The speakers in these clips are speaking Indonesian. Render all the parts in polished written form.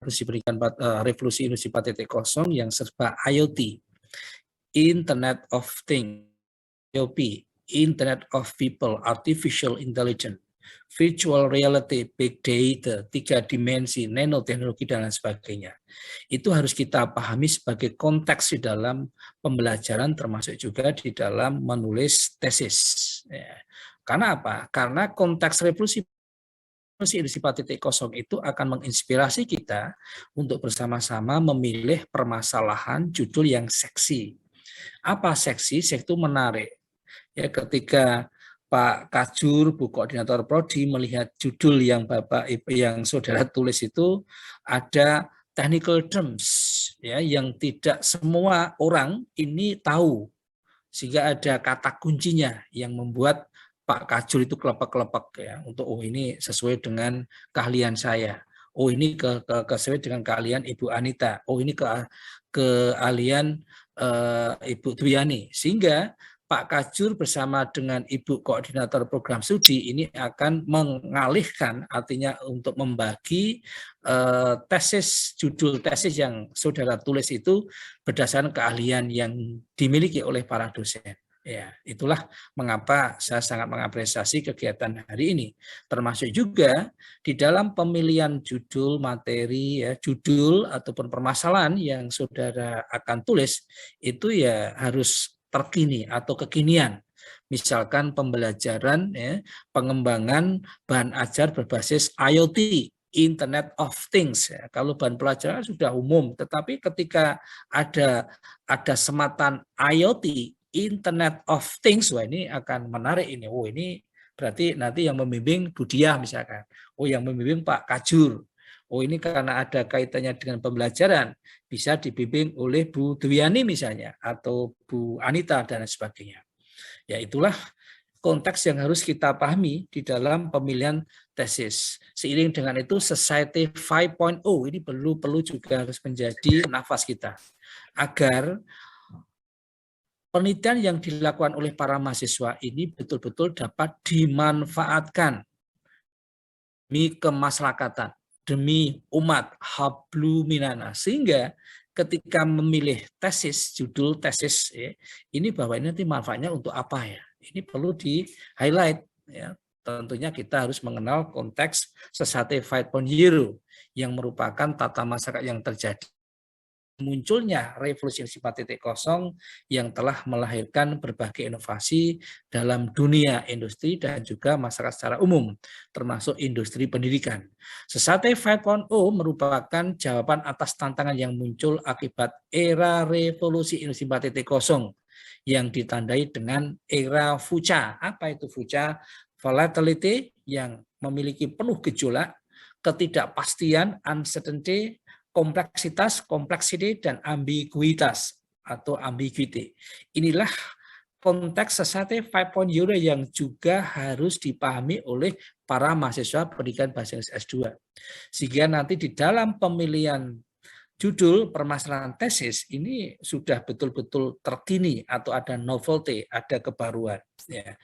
revolusi industri 4.0 yang serba IoT, Internet of Things, IoT, Internet of People, Artificial Intelligence, virtual reality, big data, 3 dimensi, nanoteknologi, dan lain sebagainya. Itu harus kita pahami sebagai konteks di dalam pembelajaran, termasuk juga di dalam menulis tesis. Ya. Karena apa? Karena konteks revolusi industri 4.0 itu akan menginspirasi kita untuk bersama-sama memilih permasalahan judul yang seksi. Apa seksi? Seksi itu menarik. Ya, ketika Pak Kajur, Bu Koordinator Prodi melihat judul yang saudara tulis itu ada technical terms, ya, yang tidak semua orang ini tahu, sehingga ada kata kuncinya yang membuat Pak Kajur itu kelepek-kelepek, ya, untuk ini sesuai dengan keahlian saya. Ini sesuai dengan keahlian Ibu Anita. Ini keahlian Ibu Dwiani. Sehingga Pak Kajur bersama dengan Ibu Koordinator Program Studi ini akan mengalihkan, artinya untuk membagi judul tesis yang saudara tulis itu berdasarkan keahlian yang dimiliki oleh para dosen. Ya, itulah mengapa saya sangat mengapresiasi kegiatan hari ini. Termasuk juga di dalam pemilihan judul materi, ya, judul ataupun permasalahan yang saudara akan tulis itu ya harus terkini atau kekinian. Misalkan pembelajaran, ya, pengembangan bahan ajar berbasis IoT, Internet of Things. Ya. Kalau bahan pelajaran sudah umum, tetapi ketika ada sematan IoT, Internet of Things, wah ini akan menarik ini. Ini berarti nanti yang membimbing Bu Diah misalkan. Yang membimbing Pak Kajur. Ini karena ada kaitannya dengan pembelajaran, bisa dibimbing oleh Bu Dwiani misalnya, atau Bu Anita, dan sebagainya. Ya, itulah konteks yang harus kita pahami di dalam pemilihan tesis. Seiring dengan itu, Society 5.0 ini perlu juga harus menjadi nafas kita, agar penelitian yang dilakukan oleh para mahasiswa ini betul-betul dapat dimanfaatkan demi kemasyarakatan, demi umat, hablu minana, sehingga ketika memilih tesis, judul tesis, ya, ini bahwa ini nanti manfaatnya untuk apa ya? Ini perlu di-highlight. Ya. Tentunya kita harus mengenal konteks Society 5.0 yang merupakan tata masyarakat yang terjadi. Munculnya revolusi 4.0 yang telah melahirkan berbagai inovasi dalam dunia industri dan juga masyarakat secara umum, termasuk industri pendidikan. Society 5.0 merupakan jawaban atas tantangan yang muncul akibat era revolusi industri 4.0 yang ditandai dengan era VUCA. Apa itu VUCA? Volatility, yang memiliki penuh gejolak, ketidakpastian, uncertainty, kompleksitas, complexity, dan ambiguitas atau ambiguity. Inilah konteks Society 5.0 yang juga harus dipahami oleh para mahasiswa pendidikan bahasa Inggris S2. Sehingga nanti di dalam pemilihan judul permasalahan tesis ini sudah betul-betul terkini atau ada novelty, ada kebaruan. Ya.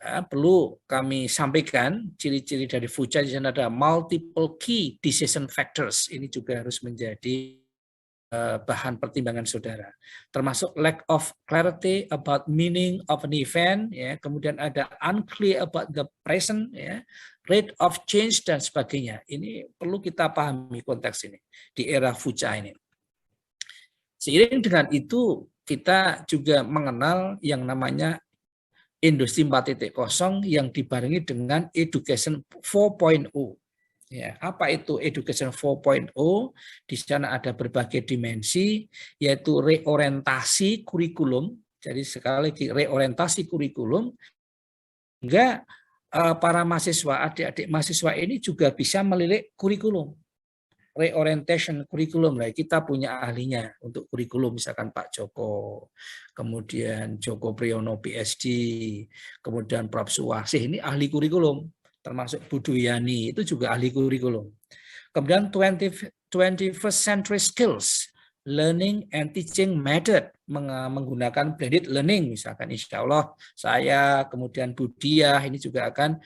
Perlu kami sampaikan ciri-ciri dari VUCA. Di sana ada multiple key decision factors. Ini juga harus menjadi bahan pertimbangan saudara. Termasuk lack of clarity about meaning of an event, ya. Kemudian ada unclear about the present, ya. Rate of change, dan sebagainya. Ini perlu kita pahami konteks ini di era VUCA ini. Seiring dengan itu kita juga mengenal yang namanya Industri 4.0 yang dibarengi dengan Education 4.0. Ya, apa itu Education 4.0? Di sana ada berbagai dimensi, yaitu reorientasi kurikulum. Jadi sekali lagi reorientasi kurikulum, sehingga para mahasiswa, adik-adik mahasiswa ini juga bisa melirik kurikulum. Reorientation kurikulum, lah kita punya ahlinya untuk kurikulum, misalkan Pak Joko, kemudian Joko Priyono PSD, kemudian Prof. Suwarsih, ini ahli kurikulum, termasuk Bu Dwiani itu juga ahli kurikulum. Kemudian 21st century skills, learning and teaching method, menggunakan blended learning, misalkan insya Allah saya, kemudian Bu Diah ini juga akan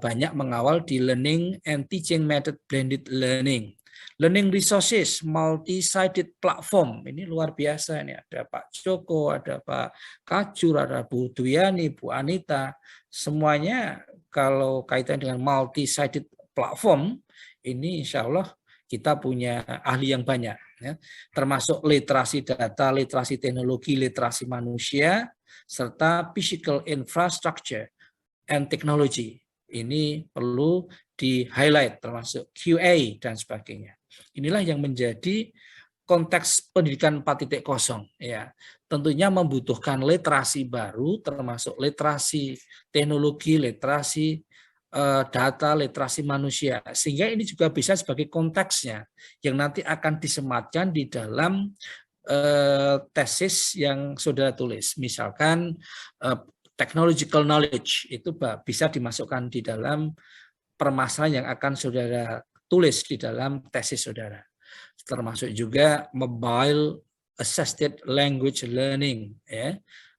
banyak mengawal di learning and teaching method blended learning. Learning resources, multi-sided platform, ini luar biasa ini. Ada Pak Joko, ada Pak Kajur, ada Bu Duyani, Bu Anita, semuanya kalau kaitan dengan multi-sided platform, ini insya Allah kita punya ahli yang banyak, ya. Termasuk literasi data, literasi teknologi, literasi manusia, serta physical infrastructure and technology. Ini perlu di-highlight termasuk QA dan sebagainya. Inilah yang menjadi konteks pendidikan 4.0 ya. Tentunya membutuhkan literasi baru termasuk literasi teknologi, literasi data, literasi manusia. Sehingga ini juga bisa sebagai konteksnya yang nanti akan disematkan di dalam tesis yang saudara tulis. Misalkan technological knowledge itu bisa dimasukkan di dalam permasalahan yang akan saudara tulis di dalam tesis saudara. Termasuk juga mobile assisted language learning, ya.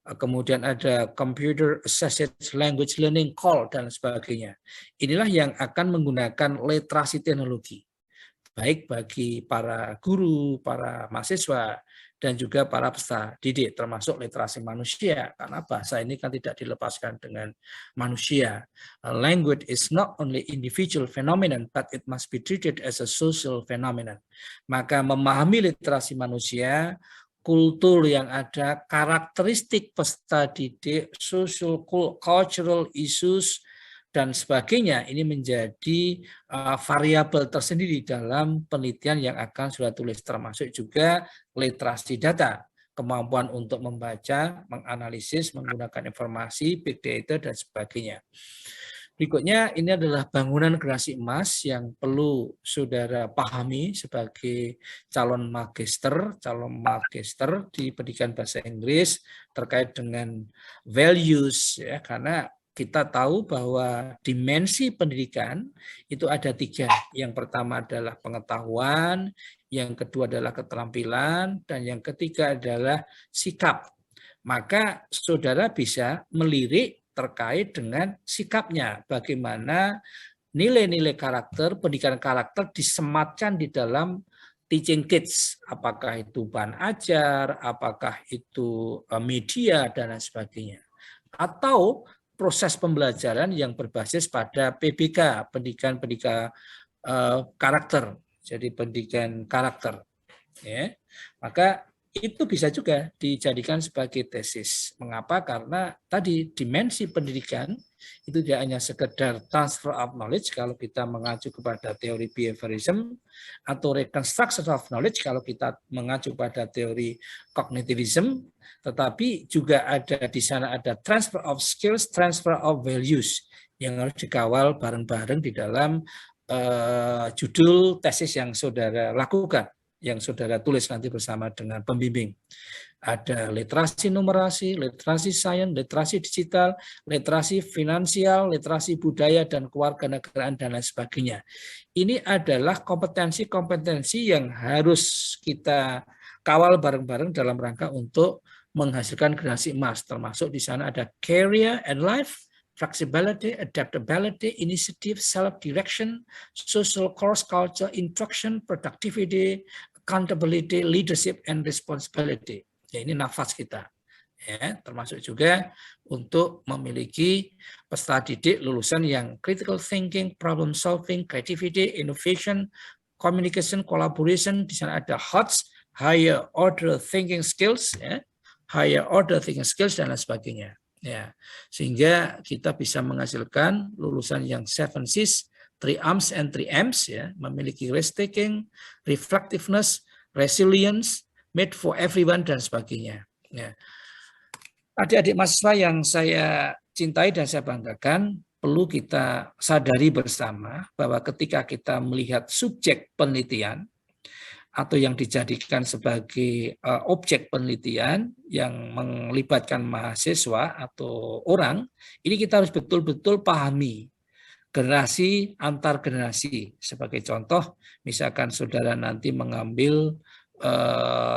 Kemudian ada computer assisted language learning call dan sebagainya. Inilah yang akan menggunakan literasi teknologi, baik bagi para guru, para mahasiswa, dan juga para peserta didik, termasuk literasi manusia, karena bahasa ini kan tidak dilepaskan dengan manusia. Language is not only individual phenomenon, but it must be treated as a social phenomenon. Maka memahami literasi manusia, kultur yang ada, karakteristik peserta didik, social, cultural issues, dan sebagainya, ini menjadi variabel tersendiri dalam penelitian yang akan sudah tulis, termasuk juga literasi data, kemampuan untuk membaca, menganalisis, menggunakan informasi, big data, dan sebagainya. Berikutnya, ini adalah bangunan generasi emas yang perlu saudara pahami sebagai calon magister di pendidikan bahasa Inggris terkait dengan values, ya, karena kita tahu bahwa dimensi pendidikan itu ada 3. Yang pertama adalah pengetahuan, yang kedua adalah keterampilan, dan yang ketiga adalah sikap. Maka saudara bisa melirik terkait dengan sikapnya, bagaimana nilai-nilai karakter, pendidikan karakter disematkan di dalam teaching kids, apakah itu bahan ajar, apakah itu media, dan lain sebagainya. Atau proses pembelajaran yang berbasis pada PBK, pendidikan karakter, jadi pendidikan karakter. Ya. Maka itu bisa juga dijadikan sebagai tesis. Mengapa? Karena tadi dimensi pendidikan itu tidak hanya sekedar transfer of knowledge kalau kita mengacu kepada teori behaviorism, atau reconstruction of knowledge kalau kita mengacu pada teori cognitivism, tetapi juga ada di sana ada transfer of skills, transfer of values yang harus dikawal bareng-bareng di dalam judul tesis yang saudara lakukan, yang saudara tulis nanti bersama dengan pembimbing. Ada literasi numerasi, literasi sains, literasi digital, literasi finansial, literasi budaya dan kewarganegaraan, dan lain sebagainya. Ini adalah kompetensi-kompetensi yang harus kita kawal bareng-bareng dalam rangka untuk menghasilkan generasi emas. Termasuk di sana ada career and life, flexibility, adaptability, initiative, self-direction, social course culture, instruction, productivity, accountability, leadership, and responsibility. Ya, ini nafas kita. Ya, termasuk juga untuk memiliki peserta didik lulusan yang critical thinking, problem solving, creativity, innovation, communication, collaboration. Di sana ada HOTS, higher order thinking skills, ya, higher order thinking skills, dan lain sebagainya. Ya, sehingga kita bisa menghasilkan lulusan yang 7 Cs, 3 Ms and 3 Ms, ya, memiliki risk taking, reflectiveness, resilience, made for everyone, dan sebagainya. Ya. Adik-adik mahasiswa yang saya cintai dan saya banggakan, perlu kita sadari bersama bahwa ketika kita melihat subjek penelitian atau yang dijadikan sebagai objek penelitian yang melibatkan mahasiswa atau orang, ini kita harus betul-betul pahami generasi antar generasi. Sebagai contoh, misalkan saudara nanti mengambil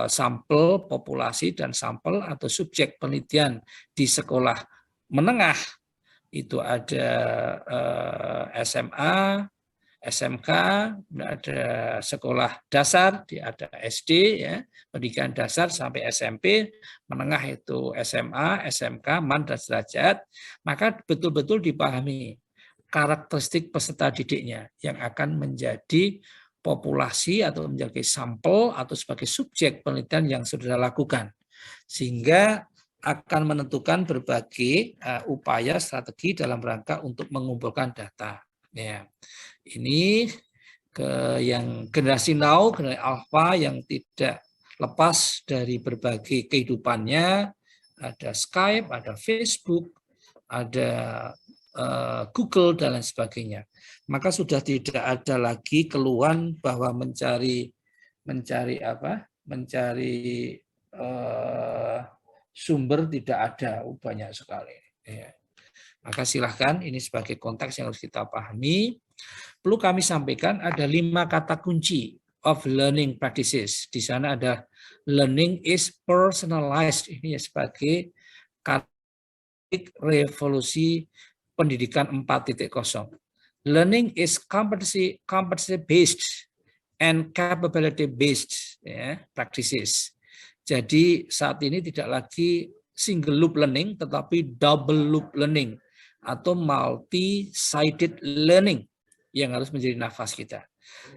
sampel populasi dan sampel atau subjek penelitian di sekolah menengah, itu ada SMA, SMK, ada sekolah dasar, ada SD, ya, pendidikan dasar sampai SMP, menengah itu SMA, SMK, MAN, dan sederajat, maka betul-betul dipahami karakteristik peserta didiknya yang akan menjadi populasi atau menjadi sampel atau sebagai subjek penelitian yang sudah lakukan. Sehingga akan menentukan berbagai upaya strategi dalam rangka untuk mengumpulkan data. Ya. Ini yang generasi now, generasi alpha yang tidak lepas dari berbagai kehidupannya, ada Skype, ada Facebook, ada Google dan lain sebagainya. Maka sudah tidak ada lagi keluhan bahwa mencari sumber tidak ada, banyak sekali. Ya. Maka silahkan, ini sebagai konteks yang harus kita pahami. Perlu kami sampaikan ada 5 kata kunci of learning practices. Di sana ada learning is personalized. Ini sebagai kata revolusi pendidikan 4.0. Learning is competency based and capability based, ya, practices. Jadi saat ini tidak lagi single loop learning tetapi double loop learning atau multi-sided learning yang harus menjadi nafas kita.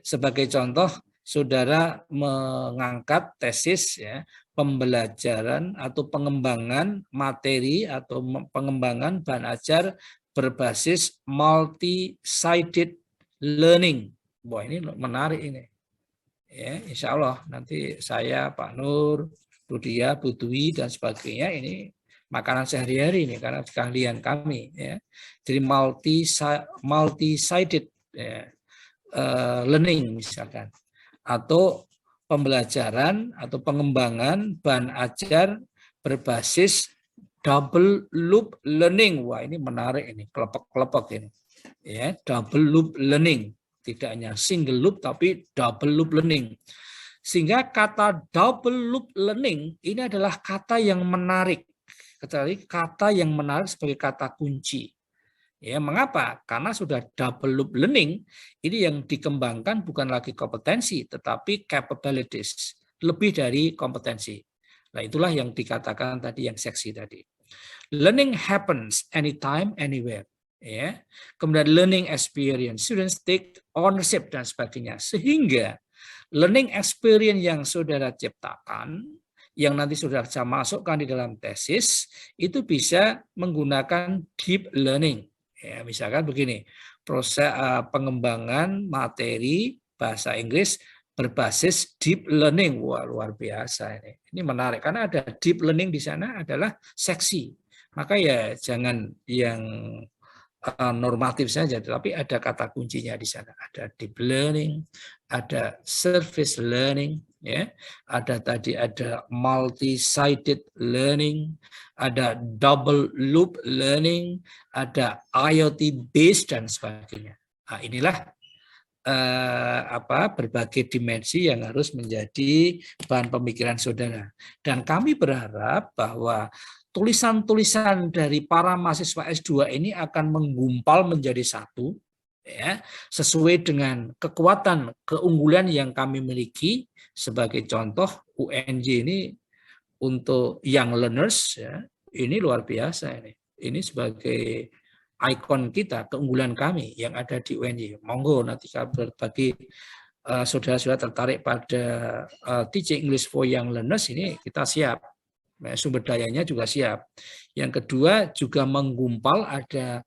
Sebagai contoh, saudara mengangkat tesis, ya, pembelajaran atau pengembangan materi atau pengembangan bahan ajar berbasis multi-sided learning. Wah, ini menarik ini. Ya, insya Allah nanti saya, Pak Nur, Budia, Bu Dwi, dan sebagainya ini makanan sehari-hari ini karena keahlian kami. Ya. Jadi multi-sided, ya, learning misalkan, atau pembelajaran atau pengembangan bahan ajar berbasis double loop learning. Wah, ini menarik ini, kelompok-kelompok ini. Ya, double loop learning, tidak hanya single loop tapi double loop learning. Sehingga kata double loop learning ini adalah kata yang menarik, kata yang menarik sebagai kata kunci. Ya, mengapa? Karena sudah double loop learning, ini yang dikembangkan bukan lagi kompetensi, tetapi capabilities, lebih dari kompetensi. Nah, itulah yang dikatakan tadi, yang seksi tadi. Learning happens anytime, anywhere. Ya. Kemudian learning experience, students take ownership dan sebagainya. Sehingga learning experience yang saudara ciptakan, yang nanti saudara bisa masukkan di dalam tesis, itu bisa menggunakan deep learning. Ya, misalkan begini, proses pengembangan materi bahasa Inggris berbasis deep learning. Wah, luar biasa ini. Ini menarik karena ada deep learning di sana adalah seksi. Maka ya jangan yang normatif saja, tetapi ada kata kuncinya di sana. Ada deep learning, ada surface learning, ya, ada multi-sided learning, ada double loop learning, ada IoT based dan sebagainya. Nah, inilah berbagai dimensi yang harus menjadi bahan pemikiran saudara. Dan kami berharap bahwa tulisan-tulisan dari para mahasiswa S2 ini akan menggumpal menjadi satu, ya, sesuai dengan kekuatan, keunggulan yang kami miliki. Sebagai contoh, UNJ ini untuk young learners, ya, ini luar biasa ini. Ini sebagai ikon kita, keunggulan kami yang ada di UNJ. Monggo nanti berbagi saudara-saudara tertarik pada teaching English for young learners, ini kita siap. Sumber dayanya juga siap. Yang kedua juga menggumpal ada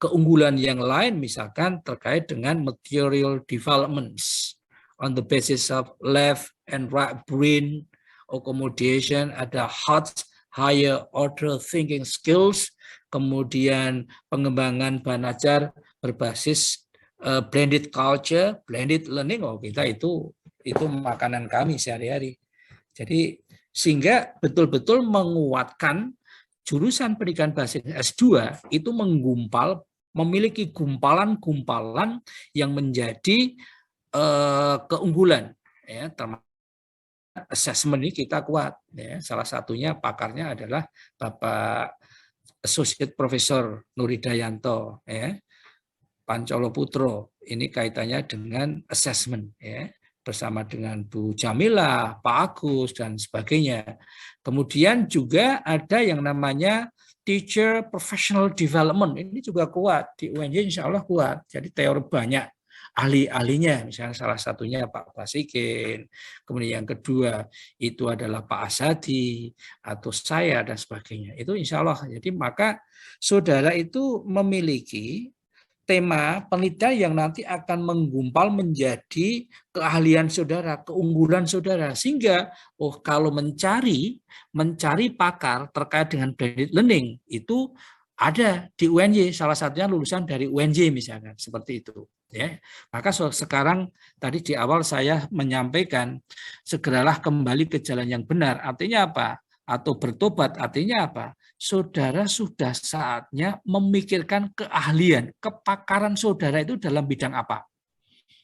keunggulan yang lain, misalkan terkait dengan material developments on the basis of left and right brain accommodation, ada higher order thinking skills, kemudian pengembangan bahan ajar berbasis blended culture, blended learning. Oh, kita itu makanan kami sehari-hari. Jadi sehingga betul-betul menguatkan jurusan pendidikan bahasa S2 itu menggumpal, memiliki gumpalan-gumpalan yang menjadi keunggulan, ya, termasuk assessment ini kita kuat, ya. Salah satunya pakarnya adalah Bapak Associate Profesor Nur Hidayanto, ya, Pancolo Putro, ini kaitannya dengan assessment ya, bersama dengan Bu Jamila, Pak Agus dan sebagainya. Kemudian juga ada yang namanya Teacher Professional Development, ini juga kuat di UNJ, insya Allah kuat. Jadi teori banyak ahli-ahlinya, misalnya salah satunya Pak Basikin, kemudian yang kedua itu adalah Pak Asadi atau saya dan sebagainya. Itu insya Allah. Jadi maka saudara itu memiliki tema penelitian yang nanti akan menggumpal menjadi keahlian saudara, keunggulan saudara. Sehingga kalau mencari pakar terkait dengan blended learning itu ada di UNJ, salah satunya lulusan dari UNJ misalkan, seperti itu. Ya, maka sekarang tadi di awal saya menyampaikan segeralah kembali ke jalan yang benar. Artinya apa? Atau bertobat artinya apa? Saudara sudah saatnya memikirkan keahlian, kepakaran saudara itu dalam bidang apa.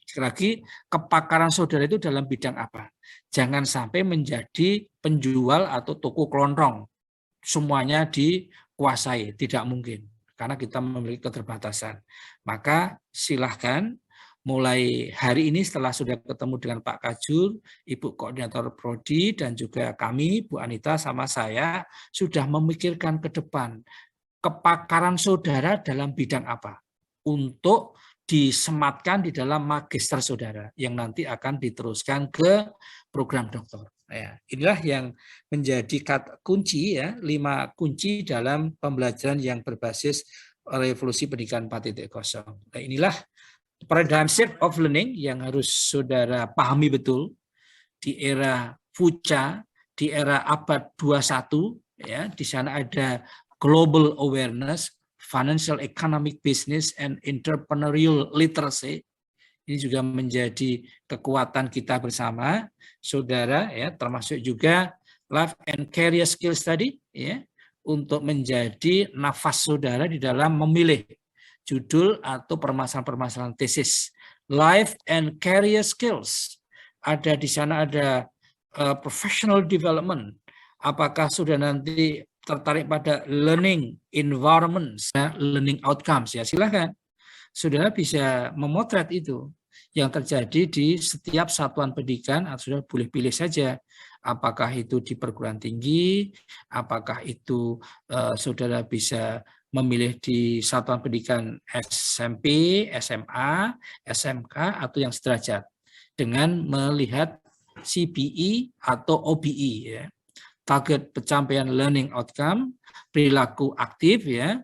Sekali lagi, kepakaran saudara itu dalam bidang apa. Jangan sampai menjadi penjual atau toko kelontong. Semuanya dikuasai, tidak mungkin. Karena kita memiliki keterbatasan. Maka silahkan mulai hari ini setelah sudah ketemu dengan Pak Kajur, Ibu Koordinator Prodi, dan juga kami, Bu Anita sama saya, sudah memikirkan ke depan kepakaran saudara dalam bidang apa untuk disematkan di dalam magister saudara yang nanti akan diteruskan ke program doktor. Ya, inilah yang menjadi kunci ya, 5 kunci dalam pembelajaran yang berbasis revolusi pendidikan 4.0. Nah, inilah paradigm shift of learning yang harus saudara pahami betul di era VUCA, di era abad 21 ya, di sana ada global awareness, financial economic business and entrepreneurial literacy. Ini juga menjadi kekuatan kita bersama, saudara ya, termasuk juga life and career skills tadi ya, untuk menjadi nafas saudara di dalam memilih judul atau permasalahan-permasalahan tesis. Life and career skills. Ada di sana ada professional development. Apakah sudah nanti tertarik pada learning environments, learning outcomes ya, silakan. Saudara bisa memotret itu yang terjadi di setiap satuan pendidikan, atau sudah boleh pilih saja apakah itu di perguruan tinggi, apakah itu saudara bisa memilih di satuan pendidikan SMP, SMA, SMK atau yang sederajat dengan melihat CBE atau OBE ya. Target pencapaian learning outcome, perilaku aktif ya.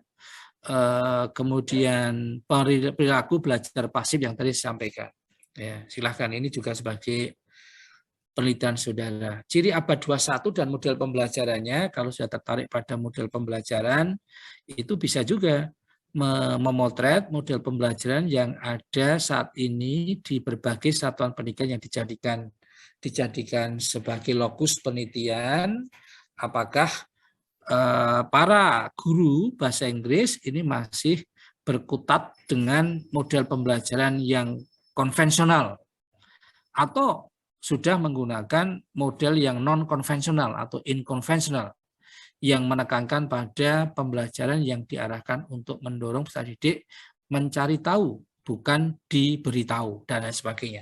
Kemudian perilaku belajar pasif yang tadi disampaikan. Ya, silahkan ini juga sebagai penelitian saudara. Ciri abad 21 dan model pembelajarannya, kalau sudah tertarik pada model pembelajaran, itu bisa juga memotret model pembelajaran yang ada saat ini di berbagai satuan pendidikan yang dijadikan sebagai lokus penelitian. Apakah para guru bahasa Inggris ini masih berkutat dengan model pembelajaran yang konvensional atau sudah menggunakan model yang non-konvensional atau inkonvensional yang menekankan pada pembelajaran yang diarahkan untuk mendorong peserta didik mencari tahu, bukan diberitahu, dan lain sebagainya.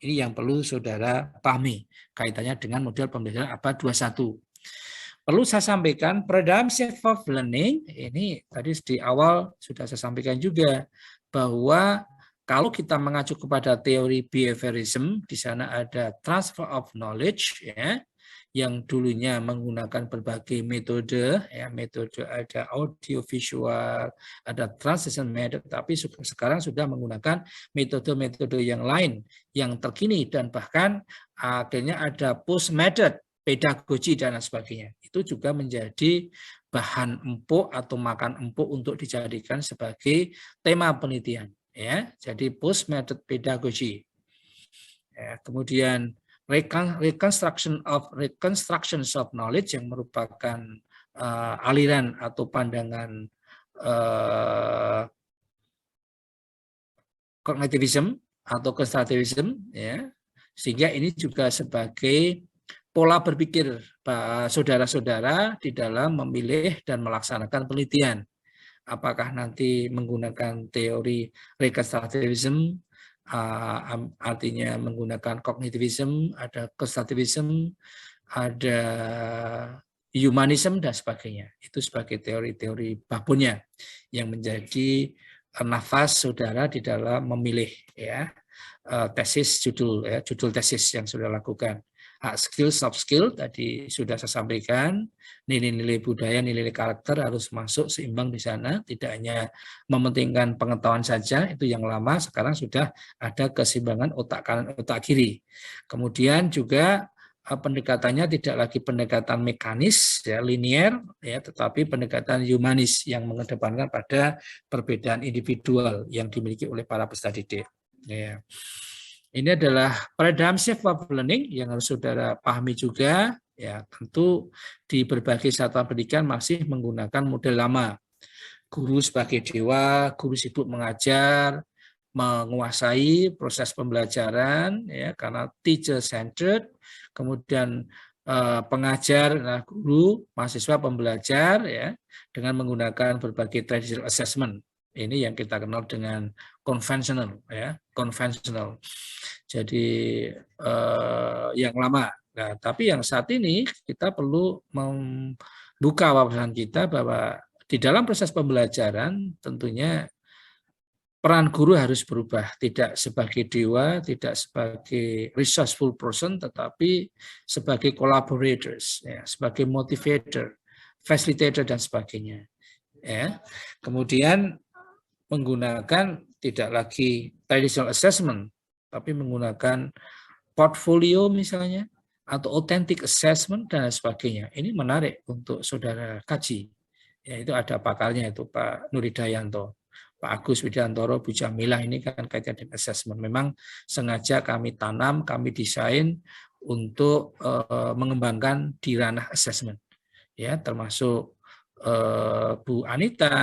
Ini yang perlu saudara pahami kaitannya dengan model pembelajaran abad 21. Perlu saya sampaikan, paradigm shift of learning, ini tadi di awal sudah saya sampaikan juga, bahwa kalau kita mengacu kepada teori behaviorism, di sana ada transfer of knowledge, ya, yang dulunya menggunakan berbagai metode, ya, metode ada audiovisual, ada translation method, tapi sekarang sudah menggunakan metode-metode yang lain, yang terkini, dan bahkan akhirnya ada post method, pedagogi dan sebagainya. Itu juga menjadi bahan empuk atau makan empuk untuk dijadikan sebagai tema penelitian. Ya, jadi post method pedagogy. Ya, kemudian reconstructions of knowledge yang merupakan aliran atau pandangan kognitivism atau konstruktivism, ya, sehingga ini juga sebagai pola berpikir saudara-saudara di dalam memilih dan melaksanakan penelitian. Apakah nanti menggunakan teori reconstructivism artinya menggunakan kognitivism, ada konstruktivism, ada humanism dan sebagainya. Itu sebagai teori-teori babonnya yang menjadi nafas saudara di dalam memilih ya tesis judul ya, judul tesis yang sudah lakukan. Hard skill, soft skill tadi sudah saya sampaikan, nilai-nilai budaya, nilai-nilai karakter harus masuk seimbang di sana, tidak hanya mementingkan pengetahuan saja, itu yang lama, sekarang sudah ada keseimbangan otak kanan, otak kiri. Kemudian juga pendekatannya tidak lagi pendekatan mekanis, ya linier, ya, tetapi pendekatan humanis yang mengedepankan pada perbedaan individual yang dimiliki oleh para peserta didik. Ya. Ini adalah paradigm shift of learning yang harus saudara pahami juga. Ya, tentu di berbagai satuan pendidikan masih menggunakan model lama. Guru sebagai dewa, guru sibuk mengajar, menguasai proses pembelajaran, ya, karena teacher centered. Kemudian pengajar, nah, guru, mahasiswa, pembelajar, ya, dengan menggunakan berbagai traditional assessment. Ini yang kita kenal dengan konvensional, ya, konvensional. Jadi yang lama. Nah, tapi yang saat ini kita perlu membuka wawasan kita bahwa di dalam proses pembelajaran tentunya peran guru harus berubah, tidak sebagai dewa, tidak sebagai resourceful person, tetapi sebagai collaborators, ya, sebagai motivator, facilitator dan sebagainya. Ya. Kemudian menggunakan tidak lagi traditional assessment, tapi menggunakan portfolio misalnya, atau authentic assessment dan sebagainya. Ini menarik untuk saudara kaji. Ya, itu ada pakarnya itu Pak Nuridayanto, Pak Agus Widantoro, Bu Jamilah, ini kan kaitan dengan assessment. Memang sengaja kami tanam, kami desain untuk mengembangkan di ranah assessment. Ya, termasuk Bu Anita,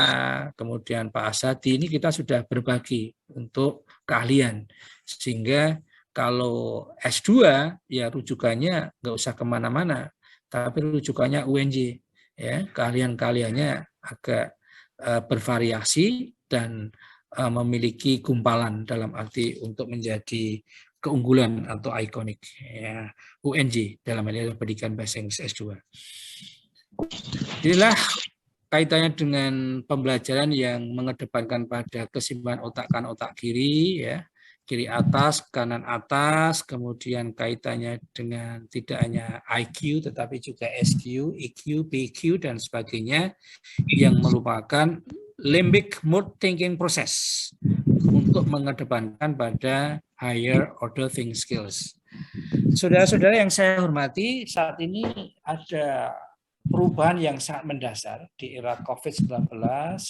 kemudian Pak Asadi, ini kita sudah berbagi untuk keahlian. Sehingga kalau S2, ya rujukannya nggak usah kemana-mana, tapi rujukannya UNJ. Ya, keahlian-keahliannya agak bervariasi dan memiliki gumpalan dalam arti untuk menjadi keunggulan atau ikonik. Ya, UNJ dalam hal ini pendidikan bahasa Inggris S2. Inilah kaitannya dengan pembelajaran yang mengedepankan pada keseimbangan otak kanan, otak kiri, ya, kiri atas, kanan atas, kemudian kaitannya dengan tidak hanya IQ tetapi juga SQ, EQ, BQ dan sebagainya yang merupakan limbic mood thinking process untuk mengedepankan pada higher order thinking skills. Saudara-saudara yang saya hormati, saat ini ada perubahan yang sangat mendasar di era COVID-19,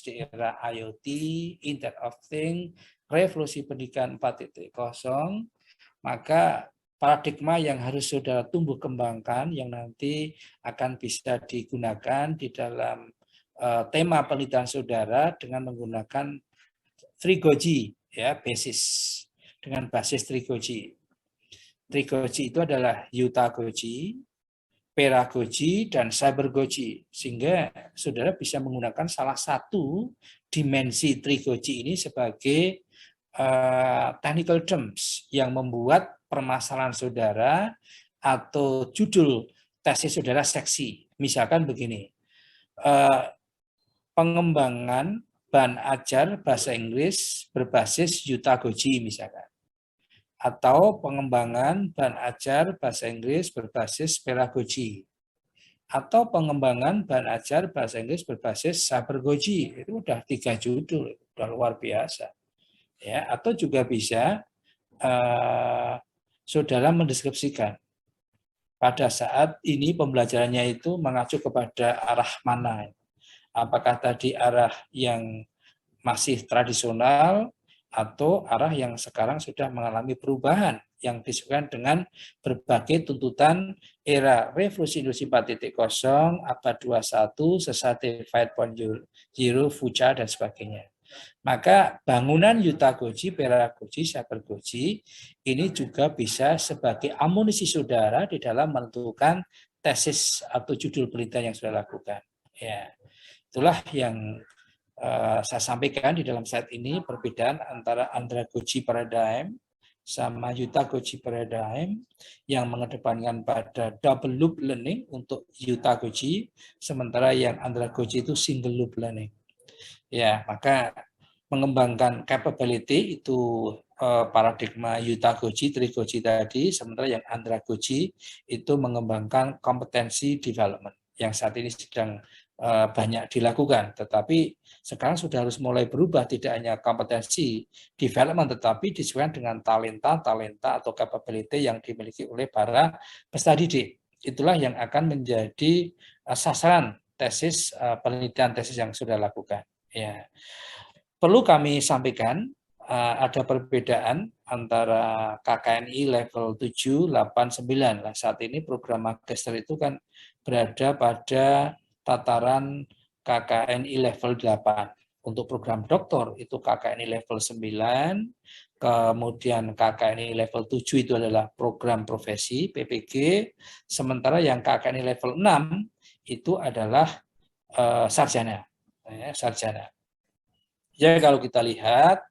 di era IoT, Internet of Things, revolusi pendidikan 4.0, maka paradigma yang harus saudara tumbuh kembangkan yang nanti akan bisa digunakan di dalam tema penelitian saudara dengan menggunakan Trigoji, ya, dengan basis Trigoji. Trigoji itu adalah Yutagoji, Peragoji, dan Cybergoji. Sehingga saudara bisa menggunakan salah satu dimensi Trigoji ini sebagai technical terms yang membuat permasalahan saudara atau judul tesis saudara seksi. Misalkan begini, pengembangan bahan ajar bahasa Inggris berbasis Yutagoji misalkan. Atau pengembangan bahan ajar bahasa Inggris berbasis pedagogi, atau pengembangan bahan ajar bahasa Inggris berbasis cybergoji. Itu udah 3 judul, udah luar biasa. Ya, atau juga bisa saudara mendeskripsikan pada saat ini pembelajarannya itu mengacu kepada arah mana. Apakah tadi arah yang masih tradisional atau arah yang sekarang sudah mengalami perubahan yang disebutkan dengan berbagai tuntutan era revolusi industri 4.0, abad 21, society 5.0, future dan sebagainya. Maka bangunan Yutagoji, Peragoji, Cybergoji ini juga bisa sebagai amunisi saudara di dalam menentukan tesis atau judul penelitian yang sudah lakukan. Ya, itulah yang saya sampaikan di dalam slide ini, perbedaan antara andragogy paradigm sama Yuta Koji Paradigm yang mengedepankan pada double loop learning untuk Yuta Koji, sementara yang andragogy itu single loop learning. Ya, maka mengembangkan capability itu paradigma Yuta Koji, Trigoji tadi, sementara yang andragogy itu mengembangkan kompetensi development yang saat ini sedang banyak dilakukan, tetapi sekarang sudah harus mulai berubah, tidak hanya kompetensi development, tetapi disesuaikan dengan talenta atau capability yang dimiliki oleh para peserta didik. Itulah yang akan menjadi sasaran tesis penelitian tesis yang sudah lakukan. Ya, perlu kami sampaikan ada perbedaan antara KKNI level 7, 8, 9. Nah, saat ini program magister itu kan berada pada tataran KKNI level 8. Untuk program doktor itu KKNI level 9, kemudian KKNI level 7 itu adalah program profesi PPG, sementara yang KKNI level 6 itu adalah sarjana. Sarjana. Ya, kalau kita lihat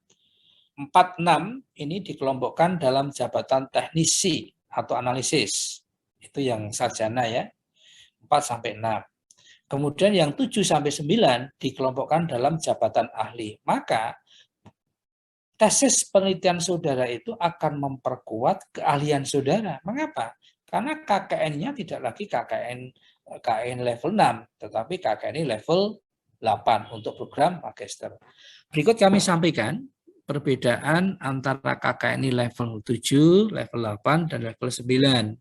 4-6 ini dikelompokkan dalam jabatan teknisi atau analisis. Itu yang sarjana ya. 4-6. Kemudian yang 7-9 dikelompokkan dalam jabatan ahli. Maka tesis penelitian saudara itu akan memperkuat keahlian saudara. Mengapa? Karena KKN-nya tidak lagi KKN level 6, tetapi KKN level 8 untuk program magister. Berikut kami sampaikan perbedaan antara KKN level 7, level 8, dan level 9.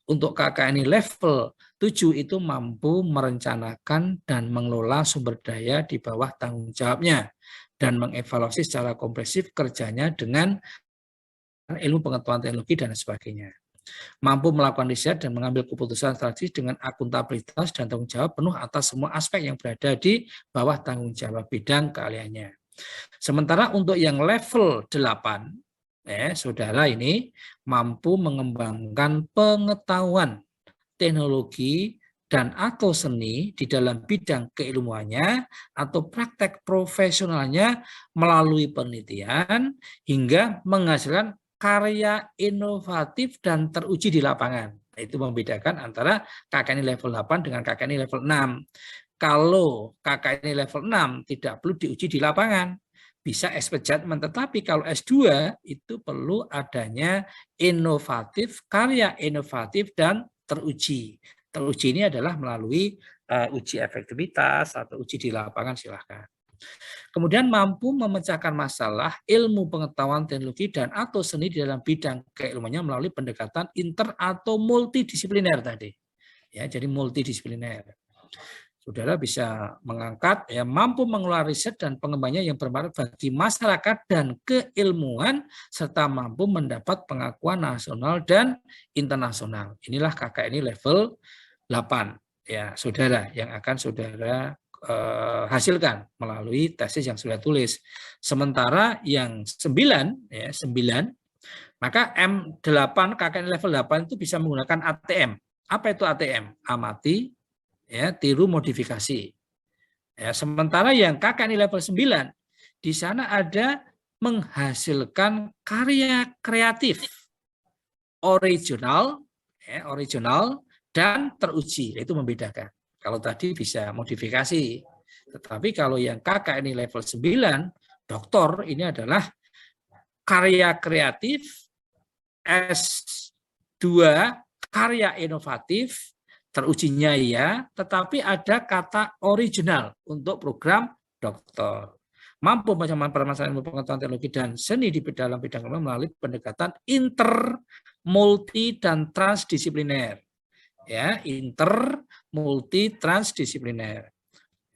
Untuk KKN level 7 itu mampu merencanakan dan mengelola sumber daya di bawah tanggung jawabnya dan mengevaluasi secara komprehensif kerjanya dengan ilmu pengetahuan teknologi dan sebagainya. Mampu melakukan riset dan mengambil keputusan strategis dengan akuntabilitas dan tanggung jawab penuh atas semua aspek yang berada di bawah tanggung jawab bidang keahliannya. Sementara untuk yang level 8, saudara ini mampu mengembangkan pengetahuan teknologi dan atau seni di dalam bidang keilmuannya atau praktek profesionalnya melalui penelitian hingga menghasilkan karya inovatif dan teruji di lapangan. Itu membedakan antara KKN level 8 dengan KKN level 6. Kalau KKN level 6 tidak perlu diuji di lapangan, bisa expert judgment, tetapi kalau S2 itu perlu adanya inovatif, karya inovatif dan teruji. Teruji ini adalah melalui uji efektivitas atau uji di lapangan, silahkan. Kemudian mampu memecahkan masalah ilmu pengetahuan teknologi dan atau seni di dalam bidang keilmuannya melalui pendekatan inter atau multidisipliner tadi. Ya, jadi multidisipliner. Saudara bisa mengangkat ya mampu mengelola riset dan pengembangannya yang bermanfaat bagi masyarakat dan keilmuan serta mampu mendapat pengakuan nasional dan internasional. Inilah KKN level 8 ya, saudara, yang akan saudara hasilkan melalui tesis yang sudah tulis. Sementara yang 9 ya, 9 maka M8 KKN level 8 itu bisa menggunakan ATM. Apa itu ATM? Amati, ya, tiru, modifikasi. Ya, sementara yang KKN level 9 di sana ada menghasilkan karya kreatif original, ya, original dan teruji. Itu membedakan. Kalau tadi bisa modifikasi, tetapi kalau yang KKN level 9 doktor ini adalah karya kreatif, S2 karya inovatif, terujinya ya, tetapi ada kata original untuk program doktor. Mampu mencapai permasalahan ilmu pengetahuan teknologi dan seni di dalam bidang melalui pendekatan inter, multi, dan transdisipliner. Ya, inter, multi, transdisipliner.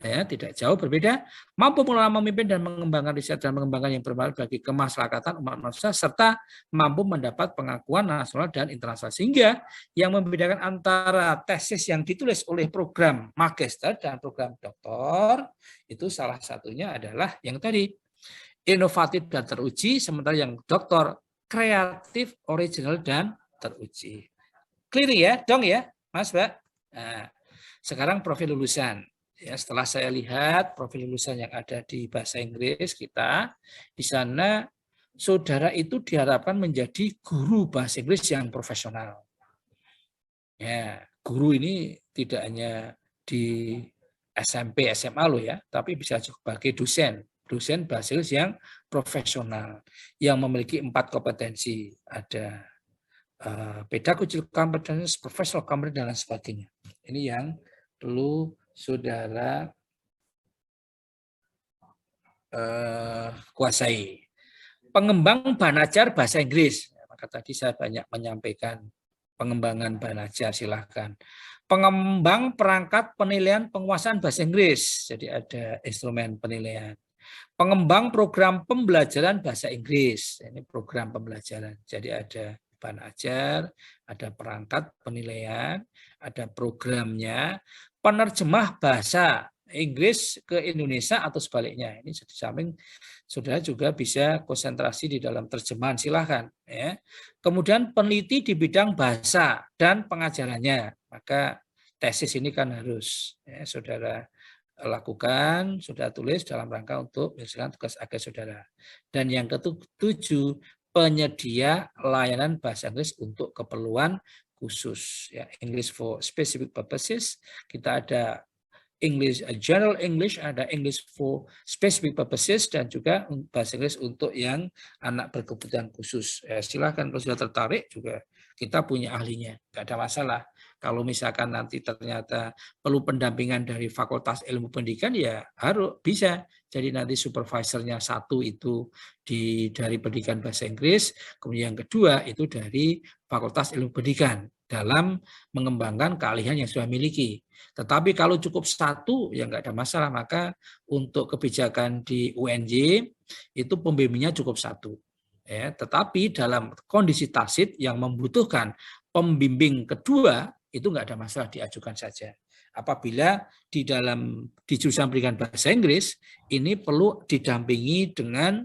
Ya, tidak jauh berbeda, mampu mengelola, memimpin dan mengembangkan riset dan mengembangkan yang bermanfaat bagi kemasyarakatan umat manusia serta mampu mendapat pengakuan nasional dan internasional. Sehingga yang membedakan antara tesis yang ditulis oleh program magister dan program doktor itu salah satunya adalah yang tadi inovatif dan teruji, sementara yang doktor kreatif, original dan teruji. Clear ya, dong ya, Mas, Mbak. Nah, sekarang profil lulusan. Ya, setelah saya lihat profil lulusan yang ada di bahasa Inggris kita, di sana saudara itu diharapkan menjadi guru bahasa Inggris yang profesional. Ya, guru ini tidak hanya di SMP, SMA loh ya, tapi bisa sebagai dosen bahasa Inggris yang profesional, yang memiliki 4 kompetensi. Ada pedagogical competence, professional competence, dan lain sebagainya. Ini yang perlu saudara kuasai. Pengembang bahan ajar bahasa Inggris. Maka tadi saya banyak menyampaikan pengembangan bahan ajar, silahkan. Pengembang perangkat penilaian penguasaan bahasa Inggris. Jadi ada instrumen penilaian. Pengembang program pembelajaran bahasa Inggris. Ini program pembelajaran. Jadi ada bahan ajar, ada perangkat penilaian, ada programnya, penerjemah bahasa Inggris ke Indonesia atau sebaliknya. Ini di samping saudara juga bisa konsentrasi di dalam terjemahan, silahkan. Ya. Kemudian peneliti di bidang bahasa dan pengajarannya. Maka tesis ini kan harus saudara lakukan, saudara tulis dalam rangka untuk menyelesaikan tugas akhir saudara. Dan yang ketujuh, penyedia layanan bahasa Inggris untuk keperluan khusus. Ya, English for specific purposes. Kita ada English, general English, ada English for specific purposes, dan juga bahasa Inggris untuk yang anak berkebutuhan khusus. Silakan kalau sudah tertarik juga kita punya ahlinya, nggak ada masalah. Kalau misalkan nanti ternyata perlu pendampingan dari Fakultas Ilmu Pendidikan, ya harus bisa. Jadi nanti supervisornya satu itu dari Pendidikan Bahasa Inggris, kemudian yang kedua itu dari Fakultas Ilmu Pendidikan dalam mengembangkan keahlian yang sudah miliki. Tetapi kalau cukup satu, ya nggak ada masalah. Maka untuk kebijakan di UNJ itu pembimbingnya cukup satu. Ya, tetapi dalam kondisi tasit yang membutuhkan pembimbing kedua, itu nggak ada masalah, diajukan saja. Apabila di jurusan pendidikan bahasa Inggris, ini perlu didampingi dengan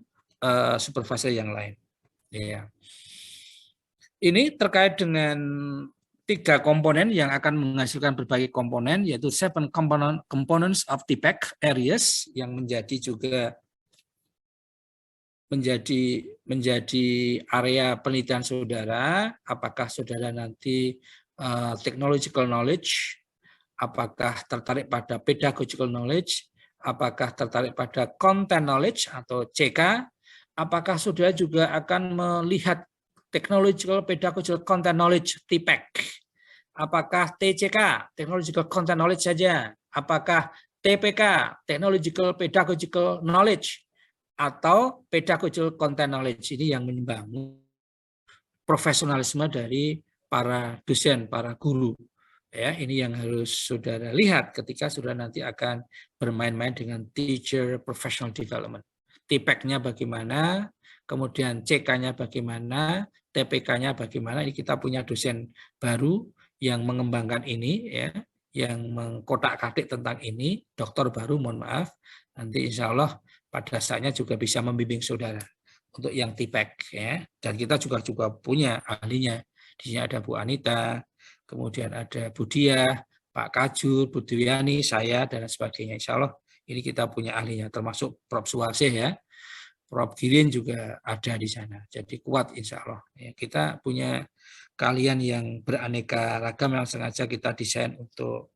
supervisor yang lain. Ya. Ini terkait dengan 3 komponen yang akan menghasilkan berbagai komponen, yaitu 7 components of TPEC areas, yang menjadi juga menjadi area penelitian saudara. Apakah saudara nanti technological knowledge, apakah tertarik pada pedagogical knowledge, apakah tertarik pada content knowledge atau CK, apakah saudara juga akan melihat technological pedagogical content knowledge TPEC, apakah TCK technological content knowledge saja, apakah TPK technological pedagogical knowledge, atau pedagogical content knowledge. Ini yang membangun profesionalisme dari para dosen, para guru. Ya, ini yang harus saudara lihat ketika saudara nanti akan bermain-main dengan teacher professional development. TPEC-nya bagaimana, kemudian CK-nya bagaimana, TPK-nya bagaimana. Ini kita punya dosen baru yang mengembangkan ini, ya, yang mengkotak-katik tentang ini, dokter baru, mohon maaf. Nanti insya Allah pada saatnya juga bisa membimbing saudara untuk yang TPEC, ya. Dan kita juga punya ahlinya. Di sini ada Bu Anita, kemudian ada Bu Diah, Pak Kajur, Bu Dwiani, saya, dan sebagainya. Insya Allah ini kita punya ahlinya, termasuk Prof. Suwarsih, ya. Prof. Girin juga ada di sana. Jadi kuat insya Allah. Ya, kita punya kalian yang beraneka ragam yang sengaja kita desain untuk